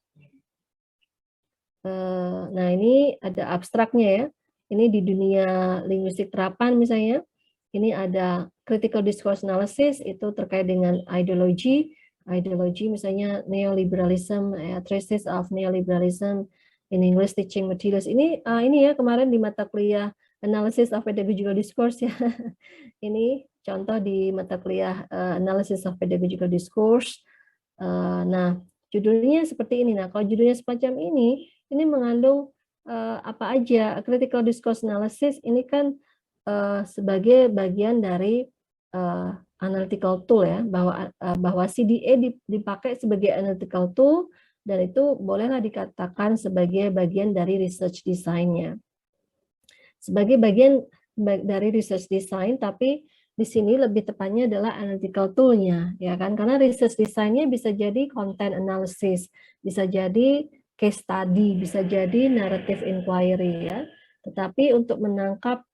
nah ini ada abstraknya ya. Ini di dunia linguistik terapan misalnya. Ini ada critical discourse analysis, itu terkait dengan ideologi. Ideologi misalnya neoliberalism, traces of neoliberalism in English teaching materials. Ini ya kemarin di mata kuliah analysis of pedagogical discourse ya. Ini contoh di mata kuliah analysis of pedagogical discourse. Nah, judulnya seperti ini. Nah, kalau judulnya semacam ini mengandung apa aja. Critical discourse analysis ini kan sebagai bagian dari analytical tool ya, bahwa CDA dipakai sebagai analytical tool dan itu bolehlah dikatakan sebagai bagian dari research design-nya. Sebagai bagian dari research design, tapi di sini lebih tepatnya adalah analytical tool-nya, ya kan? Karena research design-nya bisa jadi content analysis, bisa jadi case study, bisa jadi narrative inquiry ya. Tetapi untuk menangkap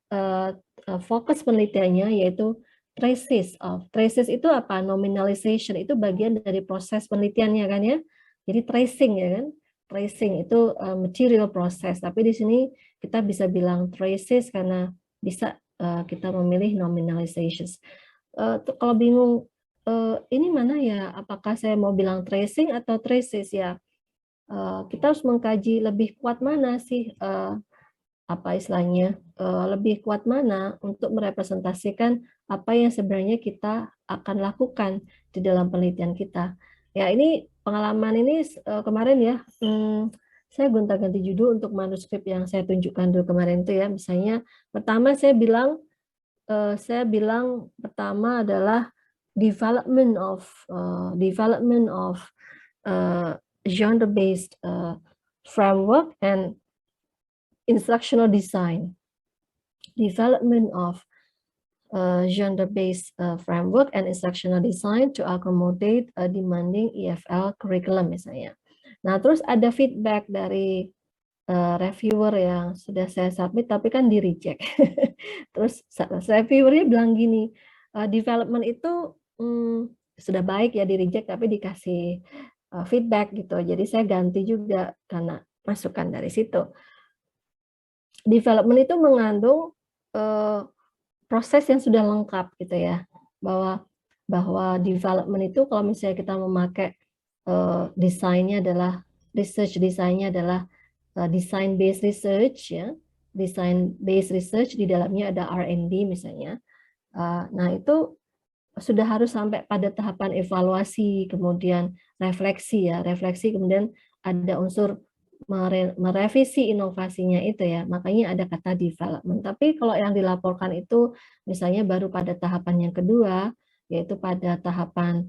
fokus penelitiannya yaitu traces itu apa? Nominalization itu bagian dari proses penelitiannya kan ya. Jadi tracing ya kan. Tracing itu material process, tapi di sini kita bisa bilang traces karena bisa kita memilih nominalizations. Kalau bingung ini mana ya? Apakah saya mau bilang tracing atau traces ya? Kita harus mengkaji lebih kuat mana sih apa istilahnya lebih kuat mana untuk merepresentasikan apa yang sebenarnya kita akan lakukan di dalam penelitian kita. Ya ini pengalaman ini kemarin ya, saya gonta-ganti judul untuk manuskrip yang saya tunjukkan dulu kemarin itu ya. Misalnya pertama saya bilang pertama adalah development of genre-based framework and instructional design. Development of genre-based framework and instructional design to accommodate a demanding EFL curriculum misalnya. Nah, terus ada feedback dari reviewer yang sudah saya submit tapi kan di reject. Terus reviewernya bilang gini, development itu sudah baik ya di reject tapi dikasih feedback gitu. Jadi saya ganti juga karena masukan dari situ. Development itu mengandung proses yang sudah lengkap gitu ya, bahwa development itu kalau misalnya kita memakai desainnya adalah desainnya adalah design based research ya, design based research di dalamnya ada R&D misalnya. Nah itu sudah harus sampai pada tahapan evaluasi, kemudian refleksi ya, refleksi kemudian ada unsur merevisi inovasinya itu ya, makanya ada kata development. Tapi kalau yang dilaporkan itu misalnya baru pada tahapan yang kedua, yaitu pada tahapan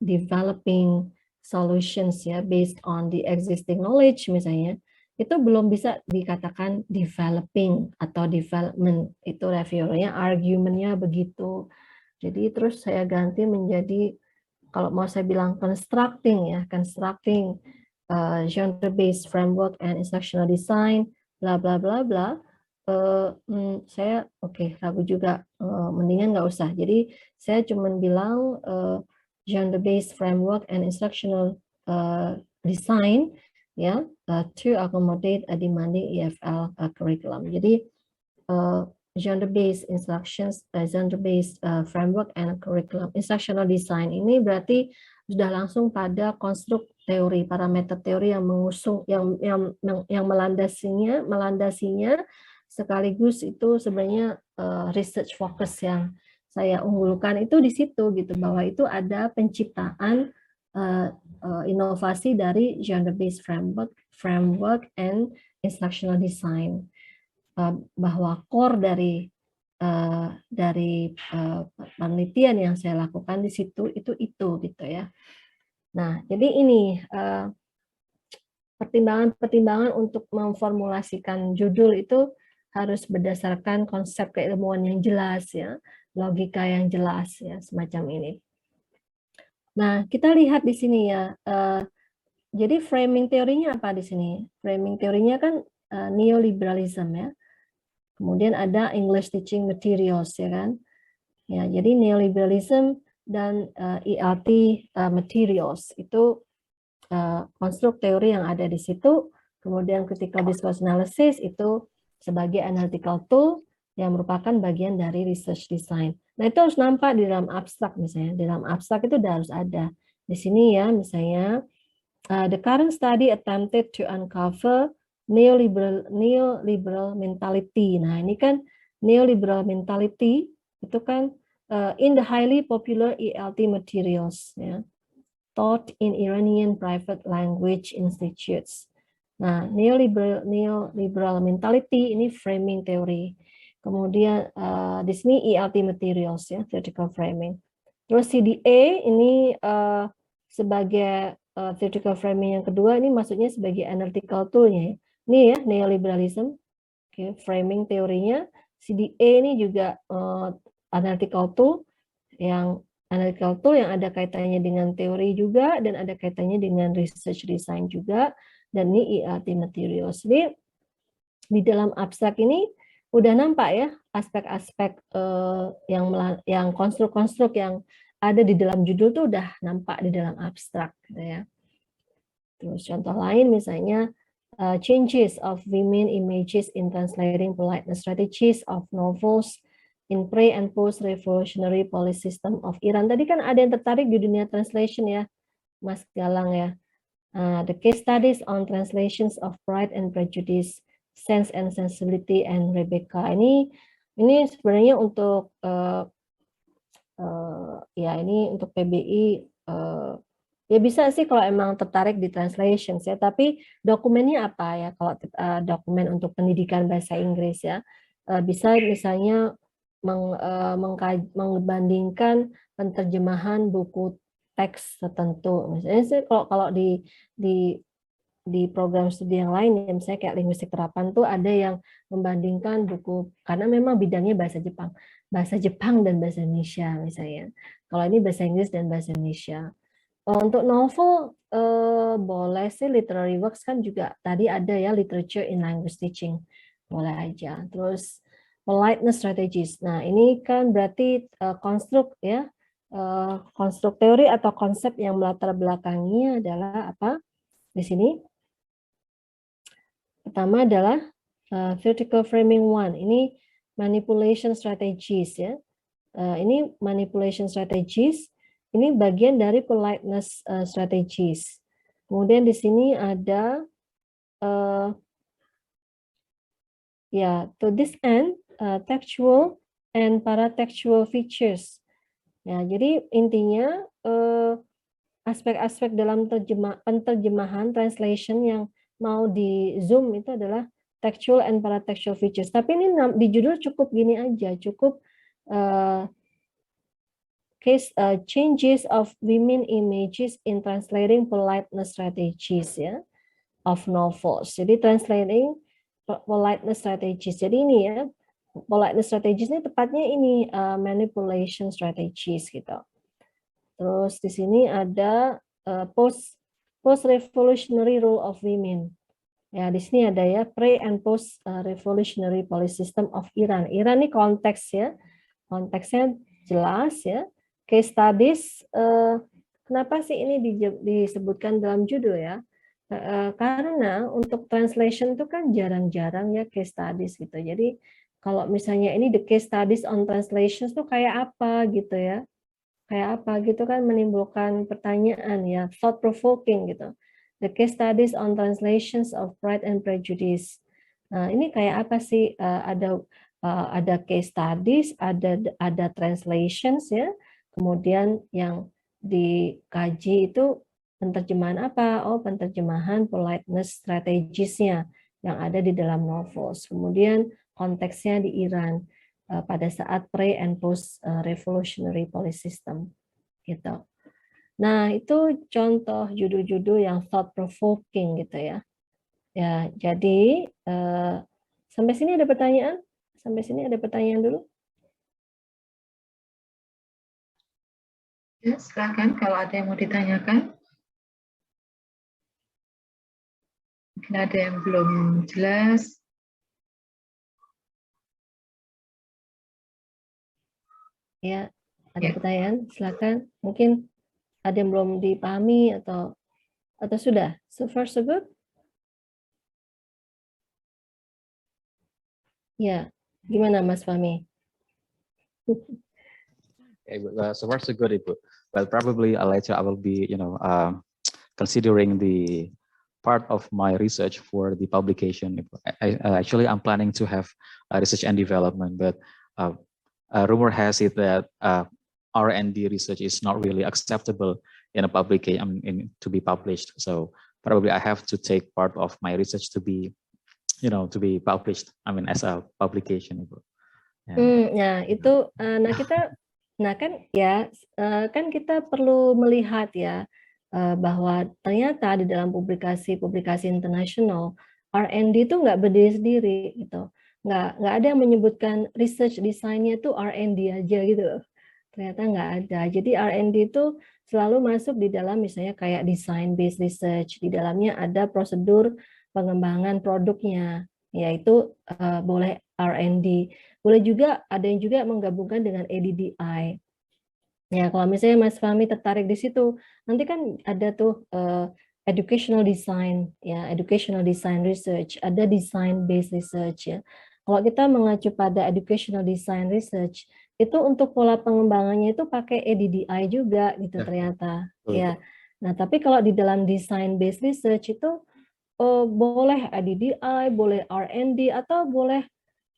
developing solutions ya, based on the existing knowledge misalnya, itu belum bisa dikatakan developing atau development. Itu reviewernya, argumennya begitu. Jadi terus saya ganti menjadi, kalau mau saya bilang constructing ya, constructing genre-based framework and instructional design, bla bla bla bla. Saya ragu juga, mendingan nggak usah. Jadi saya cuma bilang genre-based framework and instructional design ya, to accommodate a demanding EFL curriculum. Jadi genre-based instructions, genre-based framework and curriculum. Instructional design ini berarti sudah langsung pada konstruk teori, parameter teori yang mengusung, yang melandasinya, sekaligus itu sebenarnya research focus yang saya unggulkan itu di situ gitu, bahwa itu ada penciptaan inovasi dari genre-based framework and instructional design, bahwa core dari penelitian yang saya lakukan di situ itu gitu ya. Nah, jadi ini pertimbangan-pertimbangan untuk memformulasikan judul itu harus berdasarkan konsep keilmuan yang jelas ya, logika yang jelas ya, semacam ini. Nah, kita lihat di sini ya. Jadi framing teorinya apa di sini? Framing teorinya kan neoliberalism ya. Kemudian ada English teaching materials ya kan. Ya, jadi neoliberalism dan ELT materials itu konstruk teori yang ada di situ. Kemudian critical discourse analysis itu sebagai analytical tool yang merupakan bagian dari research design. Nah, itu harus nampak di dalam abstrak misalnya. Di dalam abstrak itu harus ada. Di sini ya, misalnya the current study attempted to uncover neoliberal mentality. Nah, ini kan neoliberal mentality itu kan in the highly popular ELT materials ya, taught in Iranian private language institutes. Nah, neoliberal mentality ini framing teori. Kemudian di sini ELT materials ya, theoretical framing. Terus CDA ini sebagai theoretical framing yang kedua, ini maksudnya sebagai analytical tool-nya ya. Ini ya, neoliberalism, framing teorinya. CDA ini juga analytical tool yang ada kaitannya dengan teori juga, dan ada kaitannya dengan research design juga, dan ini ELT materials. Jadi di dalam abstrak ini udah nampak ya aspek-aspek yang konstruk-konstruk yang ada di dalam judul tuh udah nampak di dalam abstrak gitu ya. Terus contoh lain misalnya changes of women images in translating politeness strategies of novels in pre and post revolutionary policy system of Iran. Tadi kan ada yang tertarik di dunia translation ya, Mas Galang ya. The case studies on translations of Pride and Prejudice, Sense and Sensibility, and Rebecca. Ini sebenarnya untuk ini untuk PBI. Ya bisa sih kalau emang tertarik di translation ya, tapi dokumennya apa ya? Kalau dokumen untuk pendidikan bahasa Inggris ya, bisa misalnya membandingkan penterjemahan buku teks tertentu. Misalnya sih kalau di program studi yang lain, ya, misalnya kayak linguistik terapan tuh ada yang membandingkan buku, karena memang bidangnya bahasa Jepang dan bahasa Indonesia misalnya. Kalau ini bahasa Inggris dan bahasa Indonesia. Untuk novel boleh sih, literary works kan juga tadi ada ya, literature in language teaching, boleh aja. Terus politeness strategies. Nah ini kan berarti konstruk ya, konstruk teori atau konsep yang melatar belakangnya adalah apa di sini? Pertama adalah vertical framing one. Ini manipulation strategies ya. Ini manipulation strategies. Ini bagian dari politeness strategies. Kemudian di sini ada ya, to this end textual and paratextual features. Ya, jadi intinya aspek-aspek dalam penterjemahan translation yang mau di zoom itu adalah textual and paratextual features. Tapi ini di judul cukup gini aja, cukup case changes of women images in translating politeness strategies ya of novels. Jadi translating politeness strategies. Jadi ini ya, politeness strategies ini tepatnya ini manipulation strategies gitu. Terus di sini ada post revolutionary role of women. Ya, di sini ada ya pre and post revolutionary policy system of Iran. Iran ini konteks ya. Konteksnya jelas ya. Case studies, kenapa sih ini disebutkan dalam judul ya? Karena untuk translation itu kan jarang-jarang ya case studies gitu. Jadi kalau misalnya ini the case studies on translations tuh kayak apa gitu ya? Kayak apa gitu kan, menimbulkan pertanyaan ya, thought provoking gitu. The case studies on translations of Pride and Prejudice. Nah, ini kayak apa sih? Ada case studies, ada translations ya. Kemudian yang dikaji itu penterjemahan apa? Oh, penterjemahan politeness strategies-nya yang ada di dalam novels. Kemudian konteksnya di Iran pada saat pre and post revolutionary policy system gitu. Nah, itu contoh judul-judul yang thought provoking gitu ya. Ya, jadi sampai sini ada pertanyaan? Sampai sini ada pertanyaan dulu? Ya, silakan kalau ada yang mau ditanyakan. Mungkin ada yang belum jelas. Ya, ada pertanyaan? Silakan. Mungkin ada yang belum dipahami atau sudah? So far so good? Ya, gimana Mas Fahmi? So far so good, Ibu. Well, probably later I will be, considering the part of my research for the publication. Actually, I'm planning to have research and development, but rumor has it that R&D research is not really acceptable in a publication, to be published. So probably I have to take part of my research to be, to be published. As a publication. Ya, itu, kan kita perlu melihat ya bahwa ternyata di dalam publikasi internasional R&D itu nggak berdiri sendiri gitu, nggak ada yang menyebutkan research desainnya itu R&D aja gitu, ternyata nggak ada. Jadi R&D itu selalu masuk di dalam misalnya kayak design based research, di dalamnya ada prosedur pengembangan produknya, yaitu boleh R&D. Boleh juga, ada yang juga menggabungkan dengan ADDI. Ya, kalau misalnya Mas Fahmi tertarik di situ, nanti kan ada tuh educational design, ya, educational design research, ada design based research ya. Kalau kita mengacu pada educational design research, itu untuk pola pengembangannya itu pakai ADDI juga gitu ternyata. Ya. Nah, tapi kalau di dalam design based research itu boleh ADDI, boleh R&D, atau boleh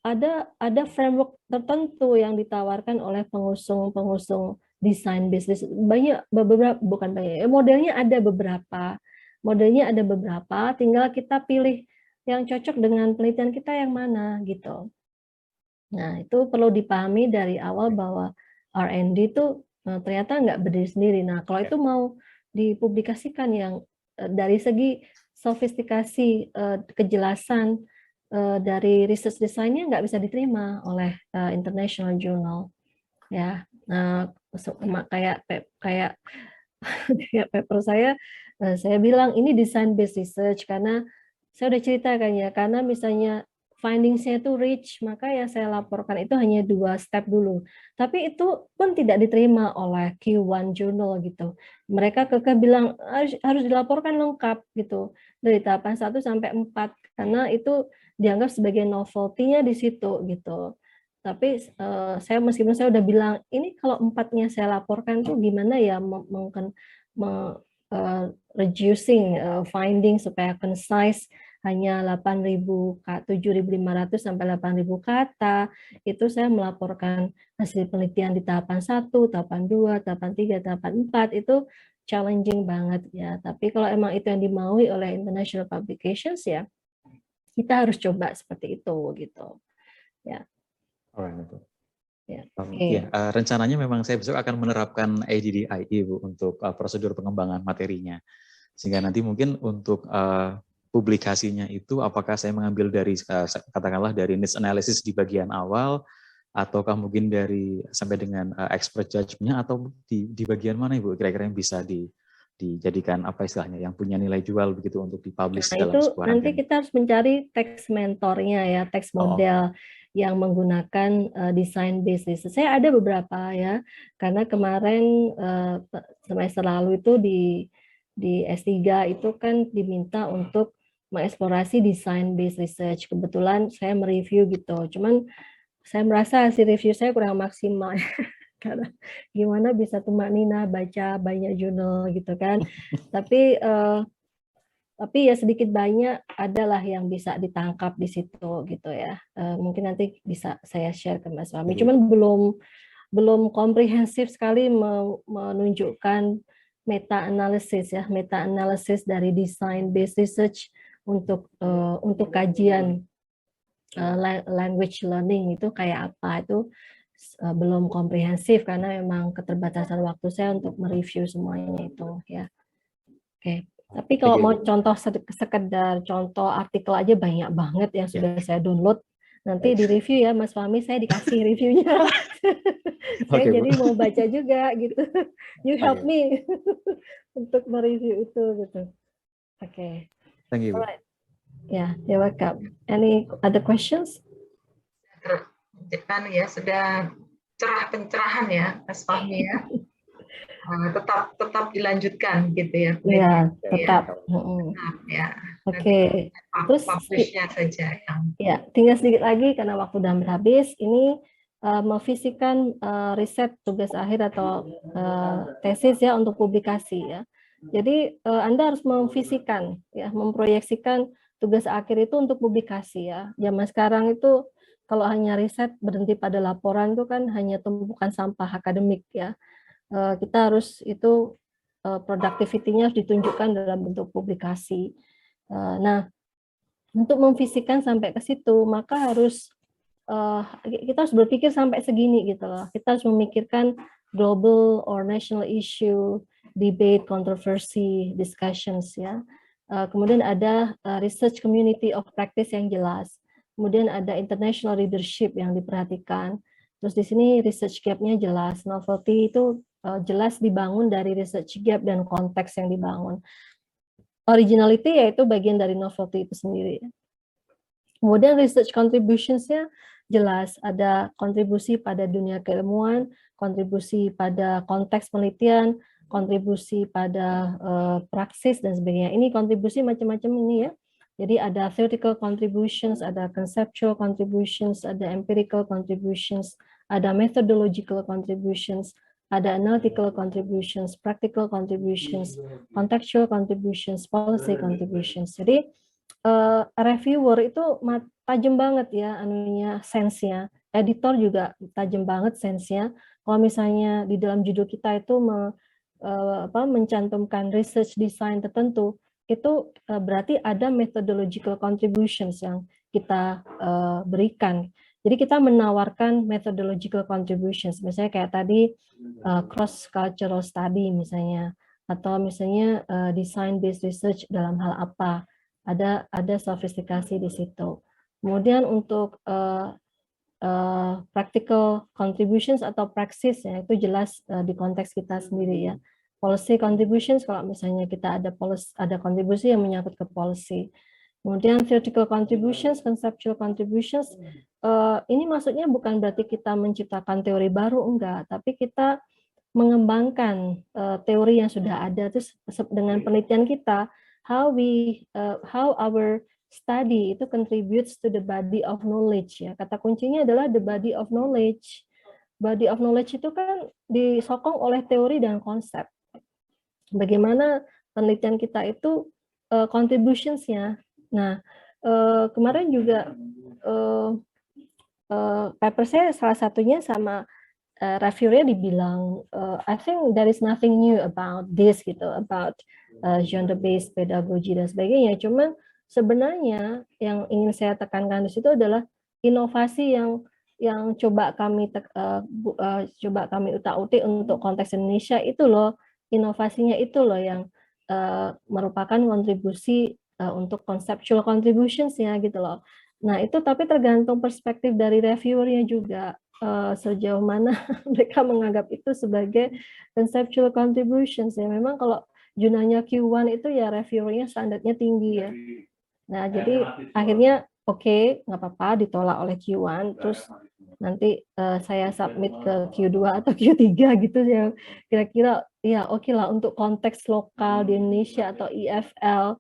ada framework tertentu yang ditawarkan oleh pengusung desain bisnis. Beberapa, bukan banyak, modelnya ada beberapa, tinggal kita pilih yang cocok dengan penelitian kita yang mana gitu. Nah, itu perlu dipahami dari awal bahwa R&D itu ternyata nggak berdiri sendiri. Nah, kalau itu mau dipublikasikan yang dari segi sofistikasi, kejelasan dari research desainnya nggak bisa diterima oleh international journal, ya. Nah, kayak kayak paper saya bilang ini design based research karena saya udah ceritakan ya, karena misalnya findings-nya itu rich, maka yang saya laporkan itu hanya 2 step dulu. Tapi itu pun tidak diterima oleh Q1 Journal gitu. Mereka kekeh bilang harus dilaporkan lengkap gitu, dari tahapan 1 sampai 4, karena itu dianggap sebagai novelty-nya di situ gitu. Tapi saya meskipun saya udah bilang, ini kalau 4-nya saya laporkan tuh gimana ya reducing finding supaya concise, hanya 7.500 sampai 8.000 kata, itu saya melaporkan hasil penelitian di tahapan 1, tahapan 2, tahapan 3, tahapan 4, itu challenging banget ya. Tapi kalau emang itu yang dimaui oleh international publications ya, kita harus coba seperti itu gitu. Ya. Alright. Ya. Rencananya memang saya besok akan menerapkan ADDIE Bu untuk prosedur pengembangan materinya. Sehingga nanti mungkin untuk publikasinya itu apakah saya mengambil dari katakanlah dari needs analysis di bagian awal, ataukah mungkin dari sampai dengan expert judgment-nya, atau di bagian mana Ibu kira-kira yang bisa dijadikan apa istilahnya yang punya nilai jual begitu untuk dipublish dalam itu sebuah nanti rangkaian. kita harus mencari teks mentornya ya, teks model yang menggunakan design basis. Saya ada beberapa ya, karena kemarin semester lalu itu di S3 itu kan diminta untuk mengeksplorasi design based research. Kebetulan saya mereview gitu. Cuman saya merasa hasil review saya kurang maksimal. Karena gimana bisa tumak nina baca banyak jurnal gitu kan. Tapi ya sedikit banyak adalah yang bisa ditangkap di situ gitu ya. Mungkin nanti bisa saya share ke Mas Fahmi. Cuman belum komprehensif sekali menunjukkan meta analysis dari design based research untuk kajian language learning itu kayak apa, itu belum komprehensif karena memang keterbatasan waktu saya untuk mereview semuanya itu ya. Oke. Tapi kalau mau contoh sekedar contoh artikel aja banyak banget yang sudah saya download. Nanti di review ya Mas Fahmi, saya dikasih reviewnya. Saya jadi mau baca juga gitu. You help me untuk mereview itu gitu. Oke. Thank you. Alright. Ya, you're welcome. Any other questions? Kan ya sudah pencerahan ya Mas Fahmi ya. Tetap dilanjutkan gitu ya. Iya, tetap. Ya. Oke. Terus publish-nya saja yang. Ya, tinggal sedikit lagi karena waktu udah hampir habis. Ini memfisikan riset tugas akhir atau tesis ya untuk publikasi ya. Jadi Anda harus memfisikan ya, memproyeksikan tugas akhir itu untuk publikasi ya. Zaman sekarang itu kalau hanya riset berhenti pada laporan itu kan hanya tumpukan sampah akademik ya. Kita harus itu productivity-nya harus ditunjukkan dalam bentuk publikasi. Nah, untuk memfisikan sampai ke situ, maka kita harus berpikir sampai segini gitu loh. Kita harus memikirkan global or national issue, debate, controversy, discussions ya. Kemudian ada research community of practice yang jelas. Kemudian ada international leadership yang diperhatikan. Terus di sini research gap-nya jelas. Novelty itu jelas dibangun dari research gap dan konteks yang dibangun. Originality yaitu bagian dari novelty itu sendiri. Kemudian research contributions-nya jelas, ada kontribusi pada dunia keilmuan, kontribusi pada konteks penelitian, kontribusi pada praksis dan sebagainya. Ini kontribusi macam-macam ini ya. Jadi ada theoretical contributions, ada conceptual contributions, ada empirical contributions, ada methodological contributions, ada analytical contributions, practical contributions, contextual contributions, policy contributions. Jadi reviewer itu tajam banget ya anunya, sense-nya. Editor juga tajam banget sense-nya. Kalau misalnya di dalam judul kita itu mencantumkan research design tertentu, itu berarti ada methodological contributions yang kita berikan. Jadi kita menawarkan methodological contributions, misalnya kayak tadi cross cultural study misalnya, atau misalnya design based research dalam hal apa, ada sofistikasi di situ. Kemudian untuk practical contributions atau praksis ya, itu jelas di konteks kita sendiri ya. Policy contributions, kalau misalnya kita ada kontribusi yang menyangkut ke policy. Kemudian theoretical contributions, conceptual contributions, ini maksudnya bukan berarti kita menciptakan teori baru, enggak, tapi kita mengembangkan teori yang sudah ada. Terus dengan penelitian kita, how our study itu contributes to the body of knowledge ya. Kata kuncinya adalah the body of knowledge. Body of knowledge itu kan disokong oleh teori dan konsep. Bagaimana penelitian kita itu contributions-nya. Nah, kemarin juga paper saya salah satunya sama reviewernya dibilang, I think there is nothing new about this gitu, about genre-based pedagogy dan sebagainya. Cuman sebenarnya yang ingin saya tekankan di situ adalah inovasi yang coba kami utak-utik untuk konteks Indonesia itu loh, inovasinya itu loh yang merupakan kontribusi untuk conceptual contributions ya gitu loh. Nah itu tapi tergantung perspektif dari reviewernya juga, sejauh mana mereka menganggap itu sebagai conceptual contributions ya. Memang kalau jurnalnya Q1 itu ya reviewernya standarnya tinggi ya. Nah jadi akhirnya oke, nggak apa-apa ditolak oleh Q1, terus nanti saya submit ke Q2 atau Q3 gitu ya, kira-kira ya oke lah untuk konteks lokal di Indonesia atau EFL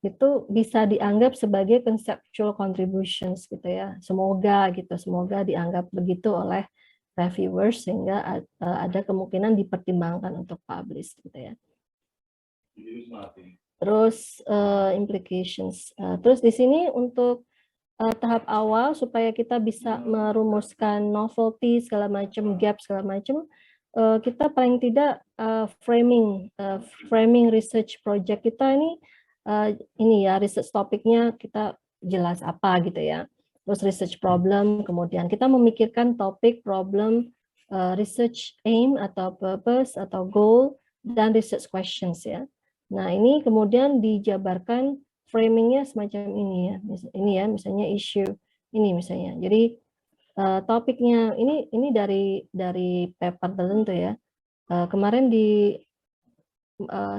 itu bisa dianggap sebagai conceptual contributions gitu ya. Semoga dianggap begitu oleh reviewers sehingga ada kemungkinan dipertimbangkan untuk publish gitu ya. Terus implications. Terus di sini untuk tahap awal supaya kita bisa merumuskan novelty segala macam, gap segala macam, kita paling tidak framing research project kita ini ya, research topiknya kita jelas apa gitu ya. Terus research problem, kemudian kita memikirkan topik, problem, research aim atau purpose atau goal, dan research questions ya. Nah ini kemudian dijabarkan framingnya semacam ini ya, misalnya issue ini misalnya. Jadi topiknya ini dari paper tertentu ya. Kemarin di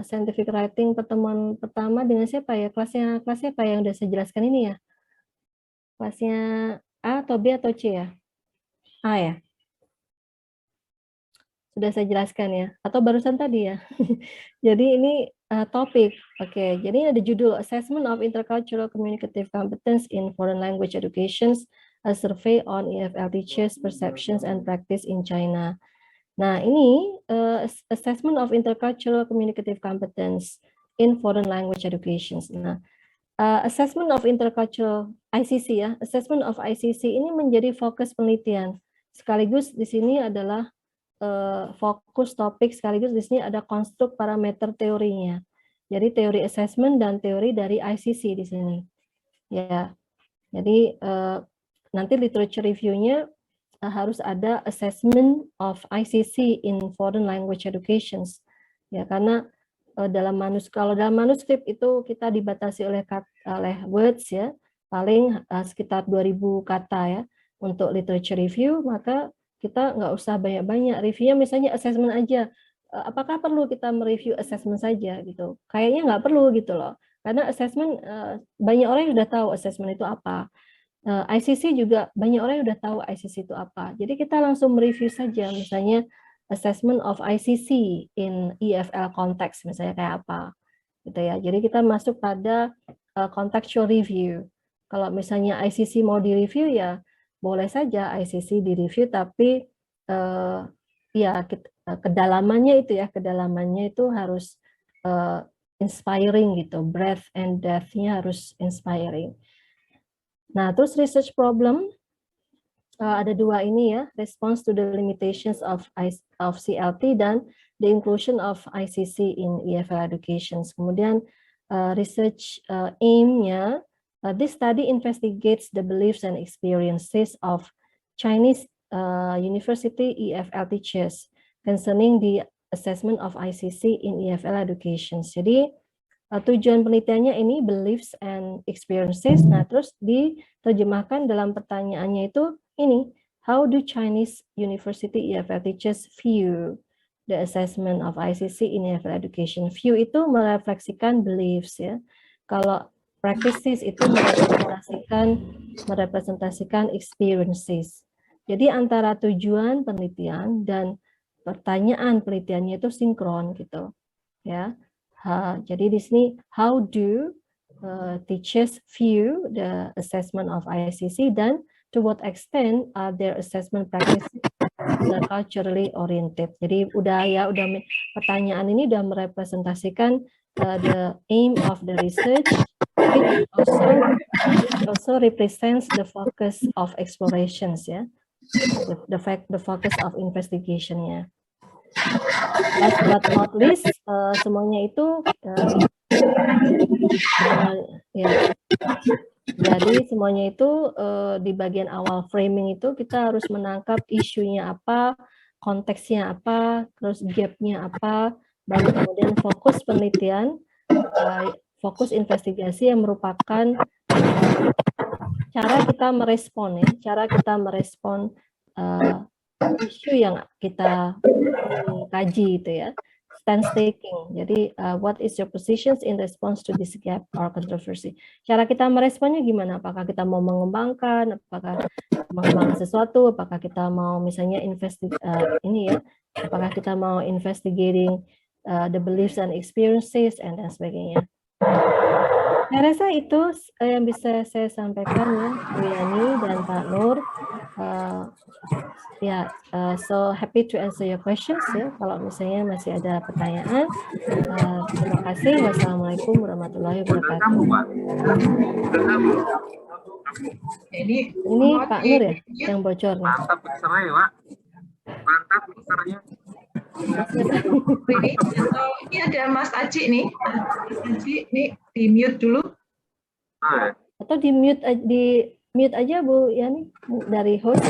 scientific writing pertemuan pertama dengan siapa ya? Kelasnya apa yang udah saya jelaskan ini ya? Kelasnya A atau B atau C ya? A ya? Sudah saya jelaskan ya? Atau barusan tadi ya? Jadi ini topik. Oke, jadi ada judul Assessment of Intercultural Communicative Competence in Foreign Language Education, a Survey on EFL Teachers' Perceptions and Practice in China. Nah, ini Assessment of Intercultural Communicative Competence in Foreign Language Education. Nah, Assessment of Intercultural ICC ya, Assessment of ICC ini menjadi fokus penelitian. Sekaligus di sini adalah fokus topik, sekaligus di sini ada konstruk parameter teorinya. Jadi teori assessment dan teori dari ICC di sini. Ya, jadi nanti literature review-nya harus ada assessment of ICC in foreign language educations ya, karena dalam manuskrip itu kita dibatasi oleh words ya, paling sekitar 2000 kata ya untuk literature review, maka kita nggak usah banyak-banyak reviewnya, misalnya assessment aja. Apakah perlu kita mereview assessment saja gitu? Kayaknya nggak perlu gitu loh, karena assessment banyak orang yang sudah tahu assessment itu apa. ICC juga banyak orang yang udah tahu ICC itu apa. Jadi kita langsung mereview saja, misalnya assessment of ICC in EFL context, misalnya kayak apa, gitu ya. Jadi kita masuk pada contextual review. Kalau misalnya ICC mau direview ya boleh saja ICC direview, tapi ya kedalamannya itu harus inspiring gitu, breadth and depth-nya harus inspiring. Nah, terus research problem ada dua ini ya, response to the limitations of CLT dan the inclusion of ICC in EFL education. Kemudian research aim-nya, this study investigates the beliefs and experiences of Chinese University EFL teaches concerning the assessment of ICC in EFL education. Jadi tujuan penelitiannya ini beliefs and experiences. Nah, terus diterjemahkan dalam pertanyaannya itu ini, how do Chinese University EFL teachers view the assessment of ICC in EFL education? View itu merefleksikan beliefs ya. Kalau practices itu merepresentasikan experiences. Jadi antara tujuan penelitian dan pertanyaan penelitiannya itu sinkron gitu ya. Jadi di sini how do teachers view the assessment of ICC dan to what extent are their assessment practices culturally oriented. Jadi udah pertanyaan ini udah merepresentasikan the aim of the research, which also represents the focus of explorations ya, the focus of investigation-nya. Last but not least, semuanya itu ya. Jadi semuanya itu di bagian awal framing itu kita harus menangkap isunya apa, konteksnya apa, terus gap-nya apa, baru kemudian fokus penelitian, fokus investigasi yang merupakan cara kita merespon ya, cara kita merespon isu yang kita kaji itu ya, stance taking. Jadi what is your positions in response to this gap or controversy? Cara kita meresponnya gimana? Apakah kita mau mengembangkan, apakah mengembangkan sesuatu, apakah kita mau misalnya apakah kita mau investigating the beliefs and experiences and dan sebagainya. Saya rasa itu yang bisa saya sampaikan ya, Bu Yani dan Pak Nur. So happy to answer your questions ya. Kalau misalnya masih ada pertanyaan, terima kasih. Wassalamualaikum warahmatullahi wabarakatuh. Ini Pak Nur ya yang bocor. Mantap besarnya ya, Pak. Mantap besarnya. Ini ada Mas Aji nih. Mas Aji nih di mute dulu. Atau di mute aja Bu Yani dari host.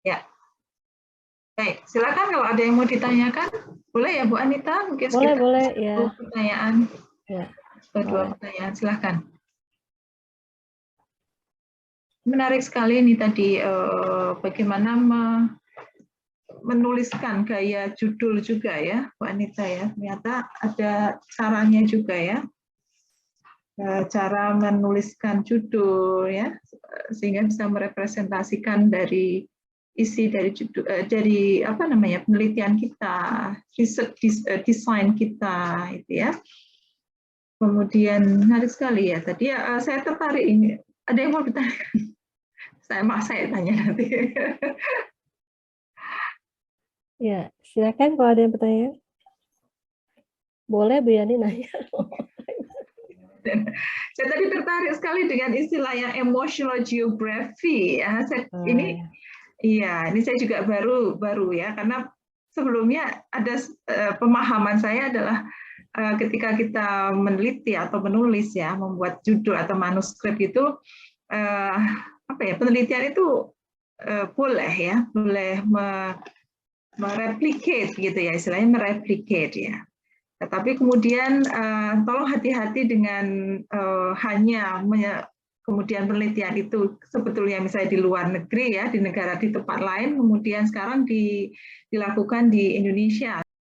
Ya. Baik, silakan kalau ada yang mau ditanyakan. Boleh ya Bu Anita? Mungkin boleh ya. Pertanyaan. Ya. Dua pertanyaan, silakan. Menarik sekali ini tadi bagaimana menuliskan gaya judul juga ya, Bu Anita ya. Ternyata ada caranya juga ya. Cara menuliskan judul ya, sehingga bisa merepresentasikan dari isi dari judul, dari penelitian kita, riset desain kita itu ya. Kemudian menarik sekali ya. Tadi saya tertarik ini. Ada yang mau bertanya? Saya tanya nanti. Ya, silakan kalau ada yang bertanya. Boleh Bu Yani nanya. Saya tadi tertarik sekali dengan istilah yang emotional geography. Ya, ini saya juga baru ya, karena sebelumnya ada pemahaman saya adalah ketika kita meneliti atau menulis ya, membuat judul atau manuskrip itu penelitian itu boleh mereplicate gitu ya, istilahnya mereplicate ya. Tetapi kemudian tolong hati-hati dengan hanya kemudian penelitian itu sebetulnya misalnya di luar negeri ya, di negara di tempat lain, kemudian sekarang dilakukan di Indonesia.